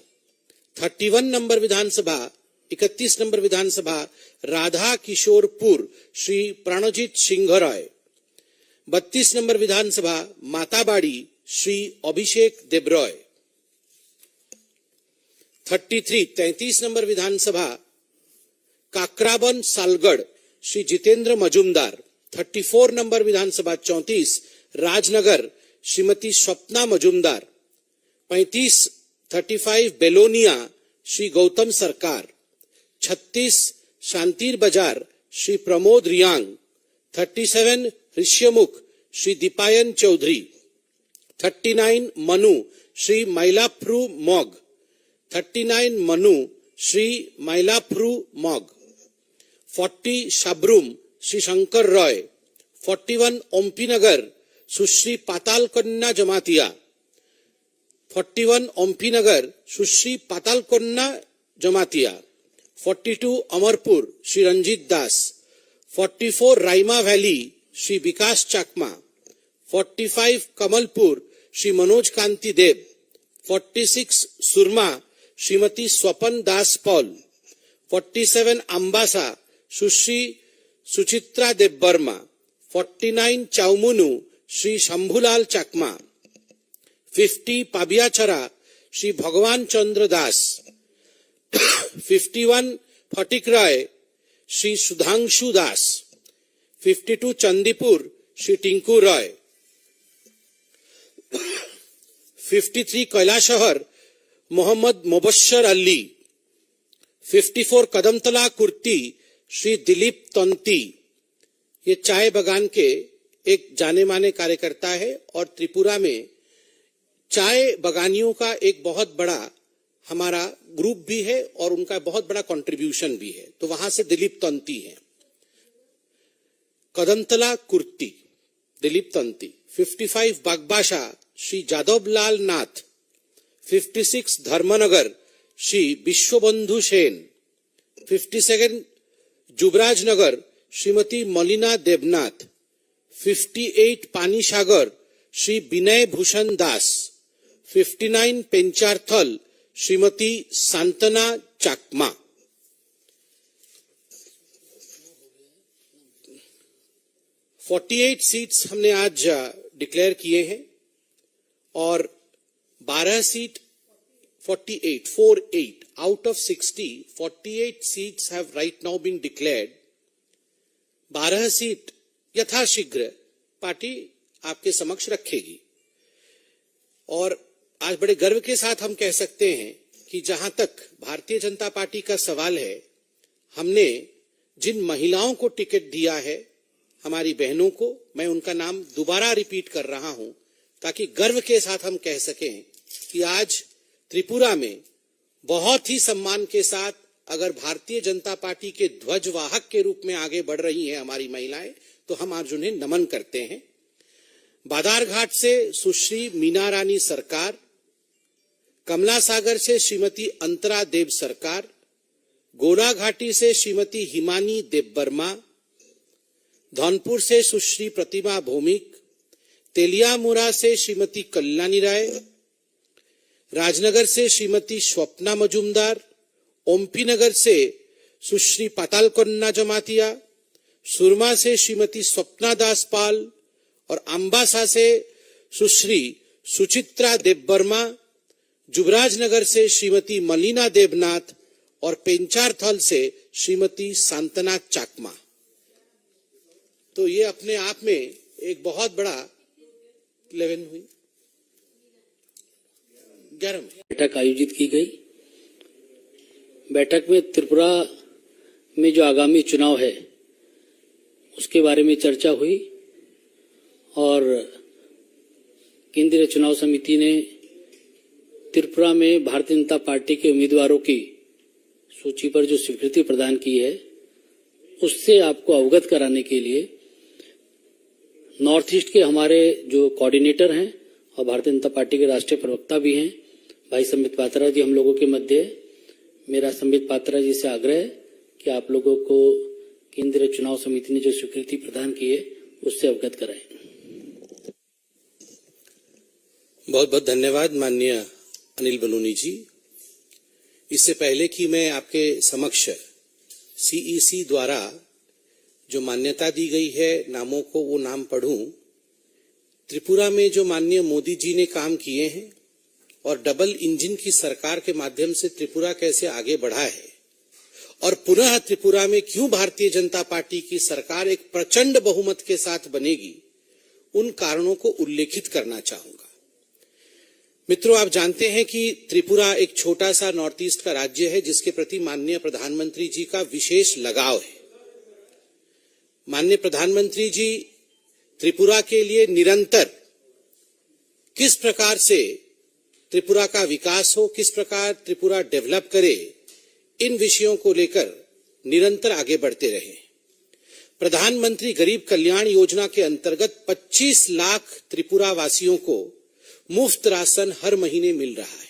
31 नंबर विधानसभा 31 नंबर विधानसभा राधा किशोरपुर श्री प्राणजीत सिंह राय। 32 नंबर विधानसभा माताबाड़ी श्री अभिषेक देब्रॉय। 33 नंबर विधानसभा काकराबन सालगढ़ श्री जितेंद्र मजुमदार। 34 नंबर विधानसभा 34 राजनगर श्रीमती स्वप्ना मजुमदार। 35 बेलोनिया श्री गौतम सरकार। 36 शांतिर बाजार श्री प्रमोद रियांग। 37 ऋष्यमुख श्री दीपायन चौधरी। 39 मनु श्री मैलाप्रू मॉग। 39 मनु श्री मैलाप्रू मॉग। 40 शबरूम श्री शंकर रॉय। 41 ओम्पीनगर सुश्री पाताल कन्या जमातिया। 41 ओम्पीनगर सुश्री पातालकोन्ना जमातिया, 42 अमरपुर श्री रंजीत दास, 44 राइमा वैली श्री विकास चाकमा, 45 कमलपुर श्री मनोज कांति देव, 46 सुरमा श्रीमती स्वपन दास पॉल, 47 अम्बासा सुश्री सुचित्रा देवबर्मा, 49 चाउमुनु श्री शंभुलाल चाकमा, 50 पाबियाचरा श्री भगवान चंद्र दास, 51 फटिकराय श्री सुधांशु दास, 52 चंदीपुर श्री टिंकू रॉय, 53 कैलाशहर मोहम्मद मुबश्शर अली, 54 कदमतला कुर्ती श्री दिलीप तंती। ये चाय बगान के एक जाने माने कार्यकर्ता है और त्रिपुरा में चाय बगानियों का एक बहुत बड़ा हमारा ग्रुप भी है और उनका बहुत बड़ा कंट्रीब्यूशन भी है। तो वहां से दिलीप तंती है। कदमतला कुर्ती दिलीप तंती, 55 बागबाशा श्री जादवलाल नाथ, 56 धर्मनगर श्री विश्वबंधु सेन, 57 जुबराज नगर श्रीमती मलिना देवनाथ, 58 पानीसागर श्री विनय भूषण दास, 59 पेंचारथल श्रीमती सांतना चाकमा। फोर्टी 48 सीट्स हमने आज डिक्लेयर किए हैं और 12 seat 48 out of 60, 48 seats have right now been declared. 12 seat यथाशीघ्र पार्टी आपके समक्ष रखेगी और आज बड़े गर्व के साथ हम कह सकते हैं कि जहां तक भारतीय जनता पार्टी का सवाल है, हमने जिन महिलाओं को टिकट दिया है, हमारी बहनों को, मैं उनका नाम दोबारा रिपीट कर रहा हूं ताकि गर्व के साथ हम कह सकें कि आज त्रिपुरा में बहुत ही सम्मान के साथ अगर भारतीय जनता पार्टी के ध्वजवाहक के रूप में आगे बढ़ रही हैं हमारी महिलाएं, तो हम आज उन्हें नमन करते हैं। बादारघाट से सुश्री मीना रानी सरकार, कमला सागर से श्रीमती अंतरा देव सरकार, गोलाघाटी से श्रीमती हिमानी देवबर्मा, धौनपुर से सुश्री प्रतिमा भौमिक, तेलियामुरा से श्रीमती कल्याणी राय, राजनगर से श्रीमती स्वप्ना मजुमदार, ओम्पीनगर से सुश्री पातालकोन्ना जमातिया, सुरमा से श्रीमती स्वप्ना दास पाल और अम्बासा से सुश्री सुचित्रा देवबर्मा, जुबराजनगर से श्रीमती मलिना देवनाथ और पेंचारथल से श्रीमती सांतना चाकमा। तो ये अपने आप में एक बहुत बड़ा 11 हुई 11 बैठक आयोजित की गई। बैठक में त्रिपुरा में जो आगामी चुनाव है उसके बारे में चर्चा हुई और केंद्रीय चुनाव समिति ने त्रिपुरा में भारतीय जनता पार्टी के उम्मीदवारों की सूची पर जो स्वीकृति प्रदान की है उससे आपको अवगत कराने के लिए नॉर्थ ईस्ट के हमारे जो कोऑर्डिनेटर हैं और भारतीय जनता पार्टी के राष्ट्रीय प्रवक्ता भी हैं भाई संबित पात्रा जी हम लोगों के मध्य है। मेरा संबित पात्रा जी से आग्रह है कि आप लोगों को केंद्रीय चुनाव समिति ने जो स्वीकृति प्रदान की है उससे अवगत कराएं। बहुत बहुत धन्यवाद माननीय अनिल बलूनी जी। इससे पहले कि मैं आपके समक्ष सीईसी द्वारा जो मान्यता दी गई है नामों को वो नाम पढ़ूं, त्रिपुरा में जो माननीय मोदी जी ने काम किए हैं और डबल इंजन की सरकार के माध्यम से त्रिपुरा कैसे आगे बढ़ा है और पुनः त्रिपुरा में क्यों भारतीय जनता पार्टी की सरकार एक प्रचंड बहुमत के साथ बनेगी, उन कारणों को उल्लेखित करना चाहूंगा। मित्रों, आप जानते हैं कि त्रिपुरा एक छोटा सा नॉर्थ ईस्ट का राज्य है जिसके प्रति माननीय प्रधानमंत्री जी का विशेष लगाव है। माननीय प्रधानमंत्री जी त्रिपुरा के लिए निरंतर किस प्रकार से त्रिपुरा का विकास हो, किस प्रकार त्रिपुरा डेवलप करे, इन विषयों को लेकर निरंतर आगे बढ़ते रहे। प्रधानमंत्री गरीब कल्याण योजना के अंतर्गत 25 लाख त्रिपुरा वासियों को मुफ्त राशन हर महीने मिल रहा है।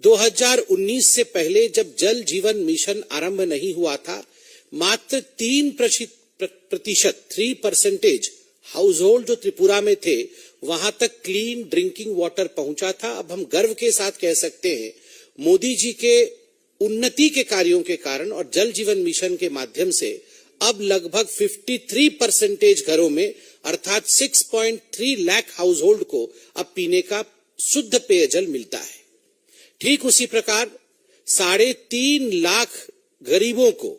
2019 से पहले जब जल जीवन मिशन आरंभ नहीं हुआ था, मात्र 3% हाउस होल्ड जो त्रिपुरा में थे वहां तक क्लीन ड्रिंकिंग वाटर पहुंचा था। अब हम गर्व के साथ कह सकते हैं, मोदी जी के उन्नति के कार्यों के कारण और जल जीवन मिशन के माध्यम से अब लगभग 53% घरों में अर्थात 6.3 लाख हाउस होल्ड को अब पीने का शुद्ध पेयजल मिलता है। ठीक उसी प्रकार 3.5 लाख गरीबों को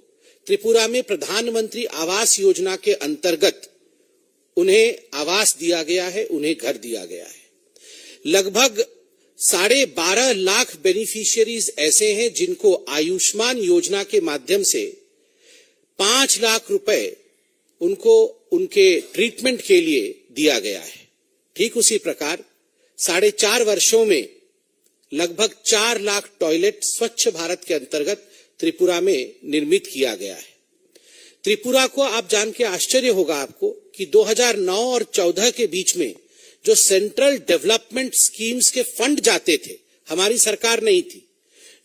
त्रिपुरा में प्रधानमंत्री आवास योजना के अंतर्गत उन्हें आवास दिया गया है, उन्हें घर दिया गया है। लगभग 12.5 लाख बेनिफिशियरीज ऐसे हैं जिनको आयुष्मान योजना के माध्यम से 5 लाख रुपए उनको उनके ट्रीटमेंट के लिए दिया गया है। ठीक उसी प्रकार 4.5 वर्षों में लगभग 4 लाख टॉयलेट स्वच्छ भारत के अंतर्गत त्रिपुरा में निर्मित किया गया है। त्रिपुरा को आप जान के आश्चर्य होगा आपको कि 2009 और 14 के बीच में जो सेंट्रल डेवलपमेंट स्कीम्स के फंड जाते थे, हमारी सरकार नहीं थी,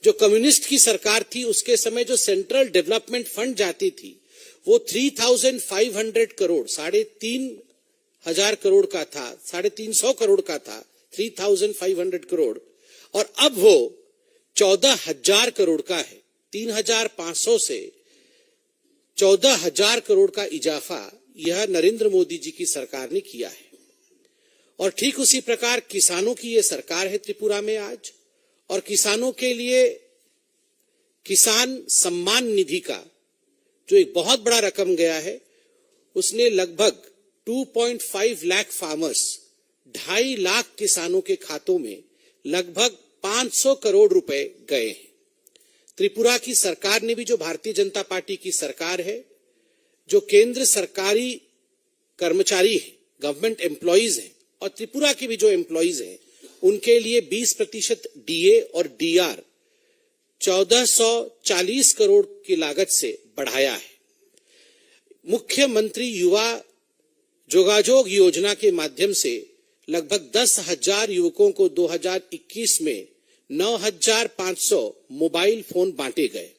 जो कम्युनिस्ट की सरकार थी उसके समय जो सेंट्रल डेवलपमेंट फंड जाती थी वो 3,500 करोड़ 3,500 करोड़ का था, 350 करोड़ का था, 3,500 करोड़, और अब वो 14,000 करोड़ का है। 3,500 से 14,000 करोड़ का इजाफा यह नरेंद्र मोदी जी की सरकार ने किया है। और ठीक उसी प्रकार किसानों की यह सरकार है त्रिपुरा में आज, और किसानों के लिए किसान सम्मान निधि का जो एक बहुत बड़ा रकम गया है, उसने लगभग 2.5 लाख फार्मर्स 2.5 लाख किसानों के खातों में लगभग 500 करोड़ रुपए गए हैं। त्रिपुरा की सरकार ने भी, जो भारतीय जनता पार्टी की सरकार है, जो केंद्र सरकारी कर्मचारी है, गवर्नमेंट एम्प्लॉइज हैं, और त्रिपुरा के भी जो एम्प्लॉइज हैं, उनके लिए 20% डीए और डीआर 1440 करोड़ की लागत से बढ़ाया है। मुख्यमंत्री युवा जोगाजोग योजना के माध्यम से लगभग 10,000 युवकों को 2021 में 9,500 मोबाइल फोन बांटे गए।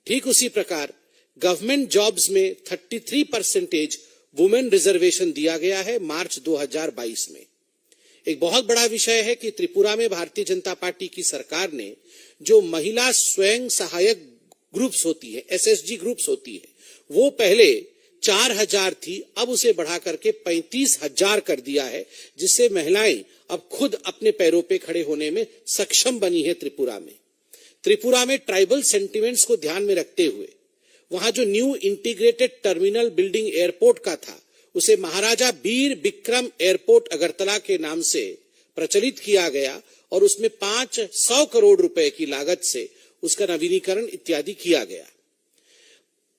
ठीक उसी प्रकार गवर्नमेंट जॉब्स में 33% वुमेन रिजर्वेशन दिया गया है मार्च 2022 में। एक बहुत बड़ा विषय है कि त्रिपुरा में भारतीय जनता पार्टी की सरकार ने जो महिला स्वयं सहायक ग्रुप्स होती है, एसएसजी ग्रुप्स होती है, वो पहले 4,000 थी, अब उसे बढ़ा करके 35,000 कर दिया है, जिससे महिलाएं अब खुद अपने पैरों पे खड़े होने में सक्षम बनी है। त्रिपुरा में ट्राइबल सेंटिमेंट्स को ध्यान में रखते हुए वहां जो new integrated terminal building airport का था, उसे महाराजा बीर बिक्रम एयरपोर्ट अगरतला के नाम से प्रचलित किया गया और उसमें 500 करोड़ रुपए की लागत से उसका नवीनीकरण इत्यादि किया गया।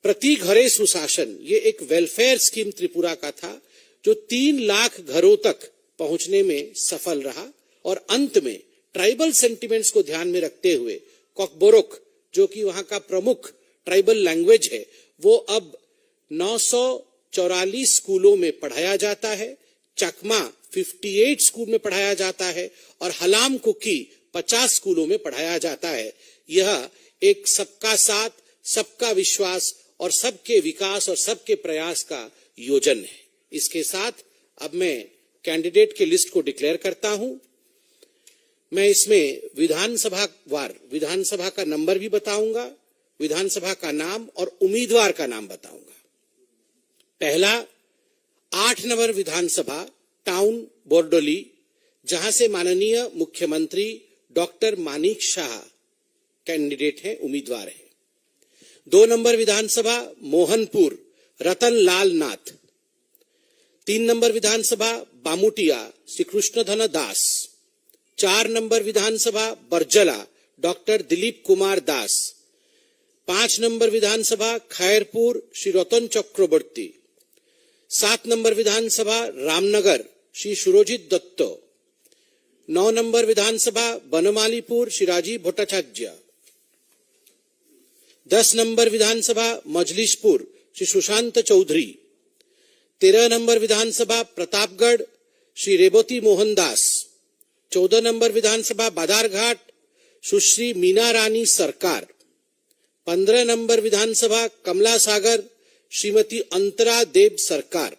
प्रति घरे सुशासन, ये एक वेलफेयर स्कीम त्रिपुरा का था जो 3 लाख घरों तक पहुंचने में सफल रहा, और अंत में ट्राइबल सेंटिमेंट्स को ध्यान में रखते हुए कोकबोरोक, जो कि वहां का प्रमुख ट्राइबल लैंग्वेज है, वो अब 944 स्कूलों में पढ़ाया जाता है, चकमा 58 स्कूल में पढ़ाया जाता है, और हलाम कुकी 50 स्कूलों में पढ़ाया जाता है। यह एक सबका साथ, सबका विश्वास और सबके विकास और सबके प्रयास का योजन है। इसके साथ अब मैं कैंडिडेट की लिस्ट को डिक्लेयर करता हूं। मैं इसमें विधानसभा का नंबर भी बताऊंगा, विधानसभा का नाम और उम्मीदवार का नाम बताऊंगा। पहला 8 नंबर विधानसभा टाउन बोरडोली, जहां से माननीय मुख्यमंत्री डॉक्टर मानिक शाह कैंडिडेट हैं, उम्मीदवार हैं। 2 नंबर विधानसभा मोहनपुर रतन लाल नाथ। 3 नंबर विधानसभा बामुटिया श्री कृष्णधन दास। 4 नंबर विधानसभा बरजला डॉक्टर दिलीप कुमार दास। 5 नंबर विधानसभा खैरपुर श्री रतन चक्रवर्ती। 7 नंबर विधानसभा रामनगर श्री सुरजित दत्त। 9 नंबर विधानसभा बनमालीपुर श्री राजीव भट्टाचार्य। 10 नंबर विधानसभा मजलिसपुर श्री सुशांत चौधरी। 13 नंबर विधानसभा प्रतापगढ़ श्री रेवती मोहन दास। 14 नंबर विधानसभा बाधारघाट सुश्री मीना रानी सरकार, 15 नंबर विधानसभा कमला सागर श्रीमती अंतरा देव सरकार,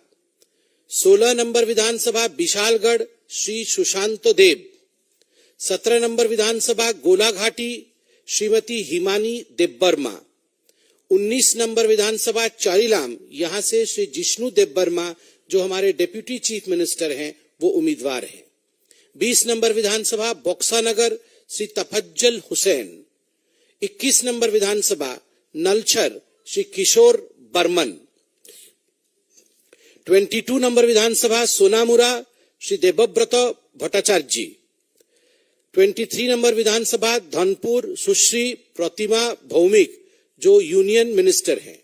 16 नंबर विधानसभा विशालगढ़ श्री सुशांत देव, 17 नंबर विधानसभा गोलाघाटी श्रीमती हिमानी देबबर्मा, 19 नंबर विधानसभा चारीलाम, यहां से श्री जिष्णु देबबर्मा जो हमारे डिप्यूटी चीफ मिनिस्टर हैं वो उम्मीदवार हैं। 20 नंबर विधानसभा बक्सानगर श्री तफज्जल हुसैन, 21 नंबर विधानसभा नलछर श्री किशोर बर्मन, 22 नंबर विधानसभा सोनामुरा श्री देवव्रत भट्टाचार्य जी, 23 नंबर विधानसभा धनपुर सुश्री प्रतिमा भौमिक जो यूनियन मिनिस्टर हैं,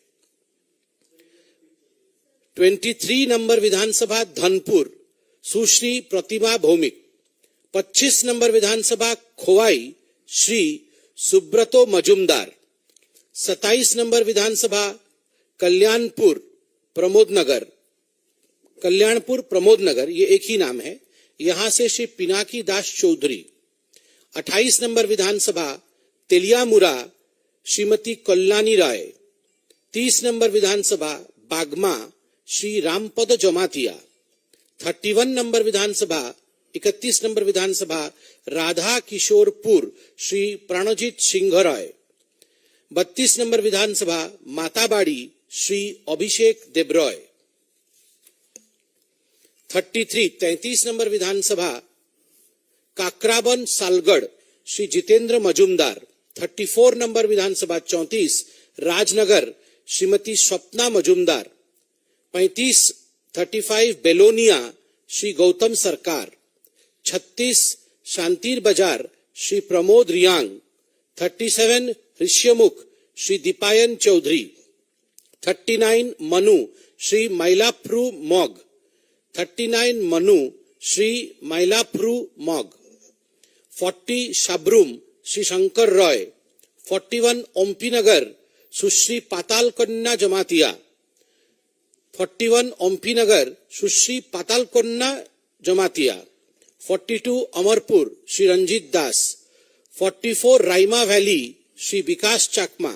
23 नंबर विधानसभा धनपुर सुश्री प्रतिमा भौमिक, 25 नंबर विधानसभा खोवाई श्री सुब्रतो मजुमदार, 27 नंबर विधानसभा कल्याणपुर प्रमोद नगर ये एक ही नाम है, यहां से श्री पिनाकी दास चौधरी, 28 नंबर विधानसभा तेलियामुरा श्रीमती कल्याणी राय, 30 नंबर विधानसभा बागमा श्री रामपद जमातिया, 31 नंबर विधानसभा 31 नंबर विधानसभा राधा किशोरपुर श्री प्राणजीत सिंह राय, 32 नंबर विधानसभा माताबाड़ी श्री अभिषेक देबरॉय, 33 नंबर विधानसभा काकराबन सालगढ़ श्री जितेंद्र मजुमदार, 34 नंबर विधानसभा 34 राजनगर श्रीमती स्वप्ना मजुमदार, 35 बेलोनिया श्री गौतम सरकार, 36 शांतिर बाजार श्री प्रमोद रियांग, 37 ऋष्यमुख श्री दीपायन चौधरी, 39 मनु श्री मैलाफ्रू मॉग, 39 मनु श्री मैलाफ्रू मॉग, 40 शाब्रूम श्री शंकर रॉय, 41 ओम्पीनगर सुश्री पाताल कन्या जमातिया, 41 ओम्पीनगर सुश्री पाताल कन्या जमातिया, 42 अमरपुर श्री रंजीत दास, 44 राइमा वैली श्री विकास चाकमा,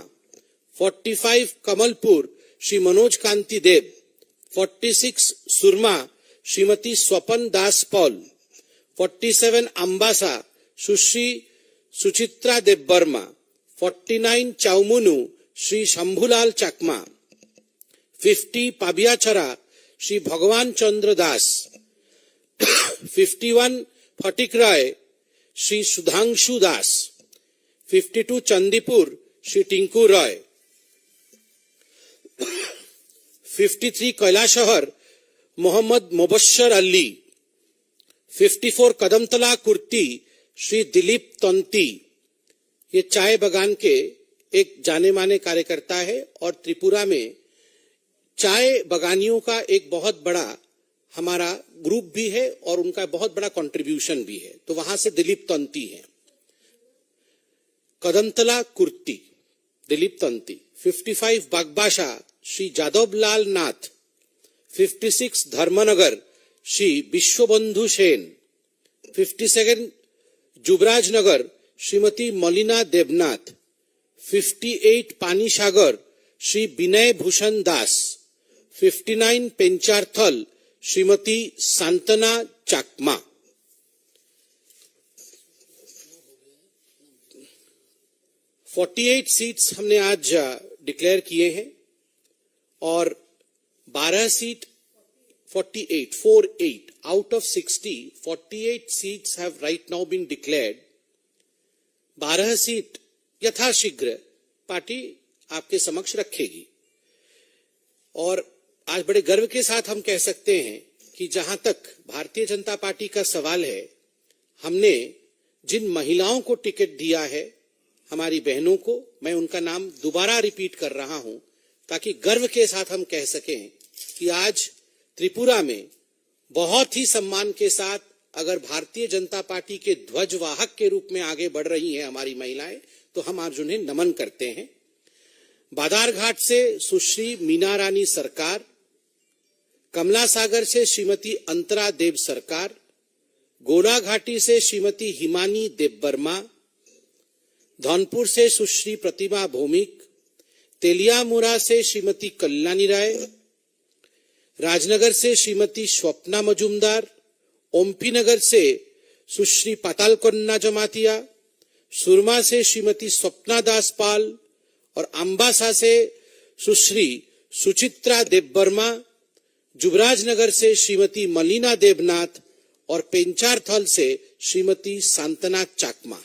45 कमलपुर श्री मनोज कांति देव, 46 सुरमा श्रीमती स्वपन दास पॉल, 47 अम्बासा सुश्री सुचित्रा देबबर्मा, 49 चाउमुनु श्री शंभुलाल चाकमा, 50 पाबियाछरा श्री भगवान चंद्र दास, 51 फटिकराय श्री सुधांशु दास, 52 चंदीपुर श्री टिंकू रॉय, 53 कैलाशहर मोहम्मद मुबश्शर अली, 54 कदमतला कुर्ती श्री दिलीप तंती, ये चाय बगान के एक जाने माने कार्यकर्ता है और त्रिपुरा में चाय बगानियों का एक बहुत बड़ा हमारा ग्रुप भी है और उनका बहुत बड़ा कंट्रीब्यूशन भी है, तो वहां से दिलीप तंती है। कदमतला कुर्ती दिलीप तंती, 55 बागबाशा श्री जादवलाल नाथ, 56 धर्मनगर श्री विश्वबंधु सेन, 57 जुबराज नगर श्रीमती मलिना देवनाथ, 58 पानीसागर श्री विनय भूषण दास, 59 पेंचारथल श्रीमती सांतना चाकमा। (48) सीट्स हमने आज डिक्लेयर किए हैं और 12 seat 48 out of 60 48 seats have right now been declared। 12 seat यथाशीघ्र पार्टी आपके समक्ष रखेगी और आज बड़े गर्व के साथ हम कह सकते हैं कि जहां तक भारतीय जनता पार्टी का सवाल है, हमने जिन महिलाओं को टिकट दिया है, हमारी बहनों को, मैं उनका नाम दोबारा रिपीट कर रहा हूं ताकि गर्व के साथ हम कह सकें कि आज त्रिपुरा में बहुत ही सम्मान के साथ अगर भारतीय जनता पार्टी के ध्वजवाहक के रूप में आगे बढ़ रही हैं हमारी महिलाएं, तो हम आज उन्हें नमन करते हैं। बाधारघाट से सुश्री मीना रानी सरकार, कमला सागर से श्रीमती अंतरा देव सरकार, गोलाघाटी से श्रीमती हिमानी देबबर्मा, धौनपुर से सुश्री प्रतिमा भौमिक, तेलियामुरा से श्रीमती कल्याणी राय, राजनगर से श्रीमती स्वप्ना मजुमदार, ओमपी नगर से सुश्री पातालकन्ना जमातिया, सुरमा से श्रीमती स्वप्ना दास पाल और अंबासा से सुश्री सुचित्रा देबबर्मा, जुबराजनगर से श्रीमती मलिना देबनाथ और पेंचारथल से श्रीमती सांतना चाकमा।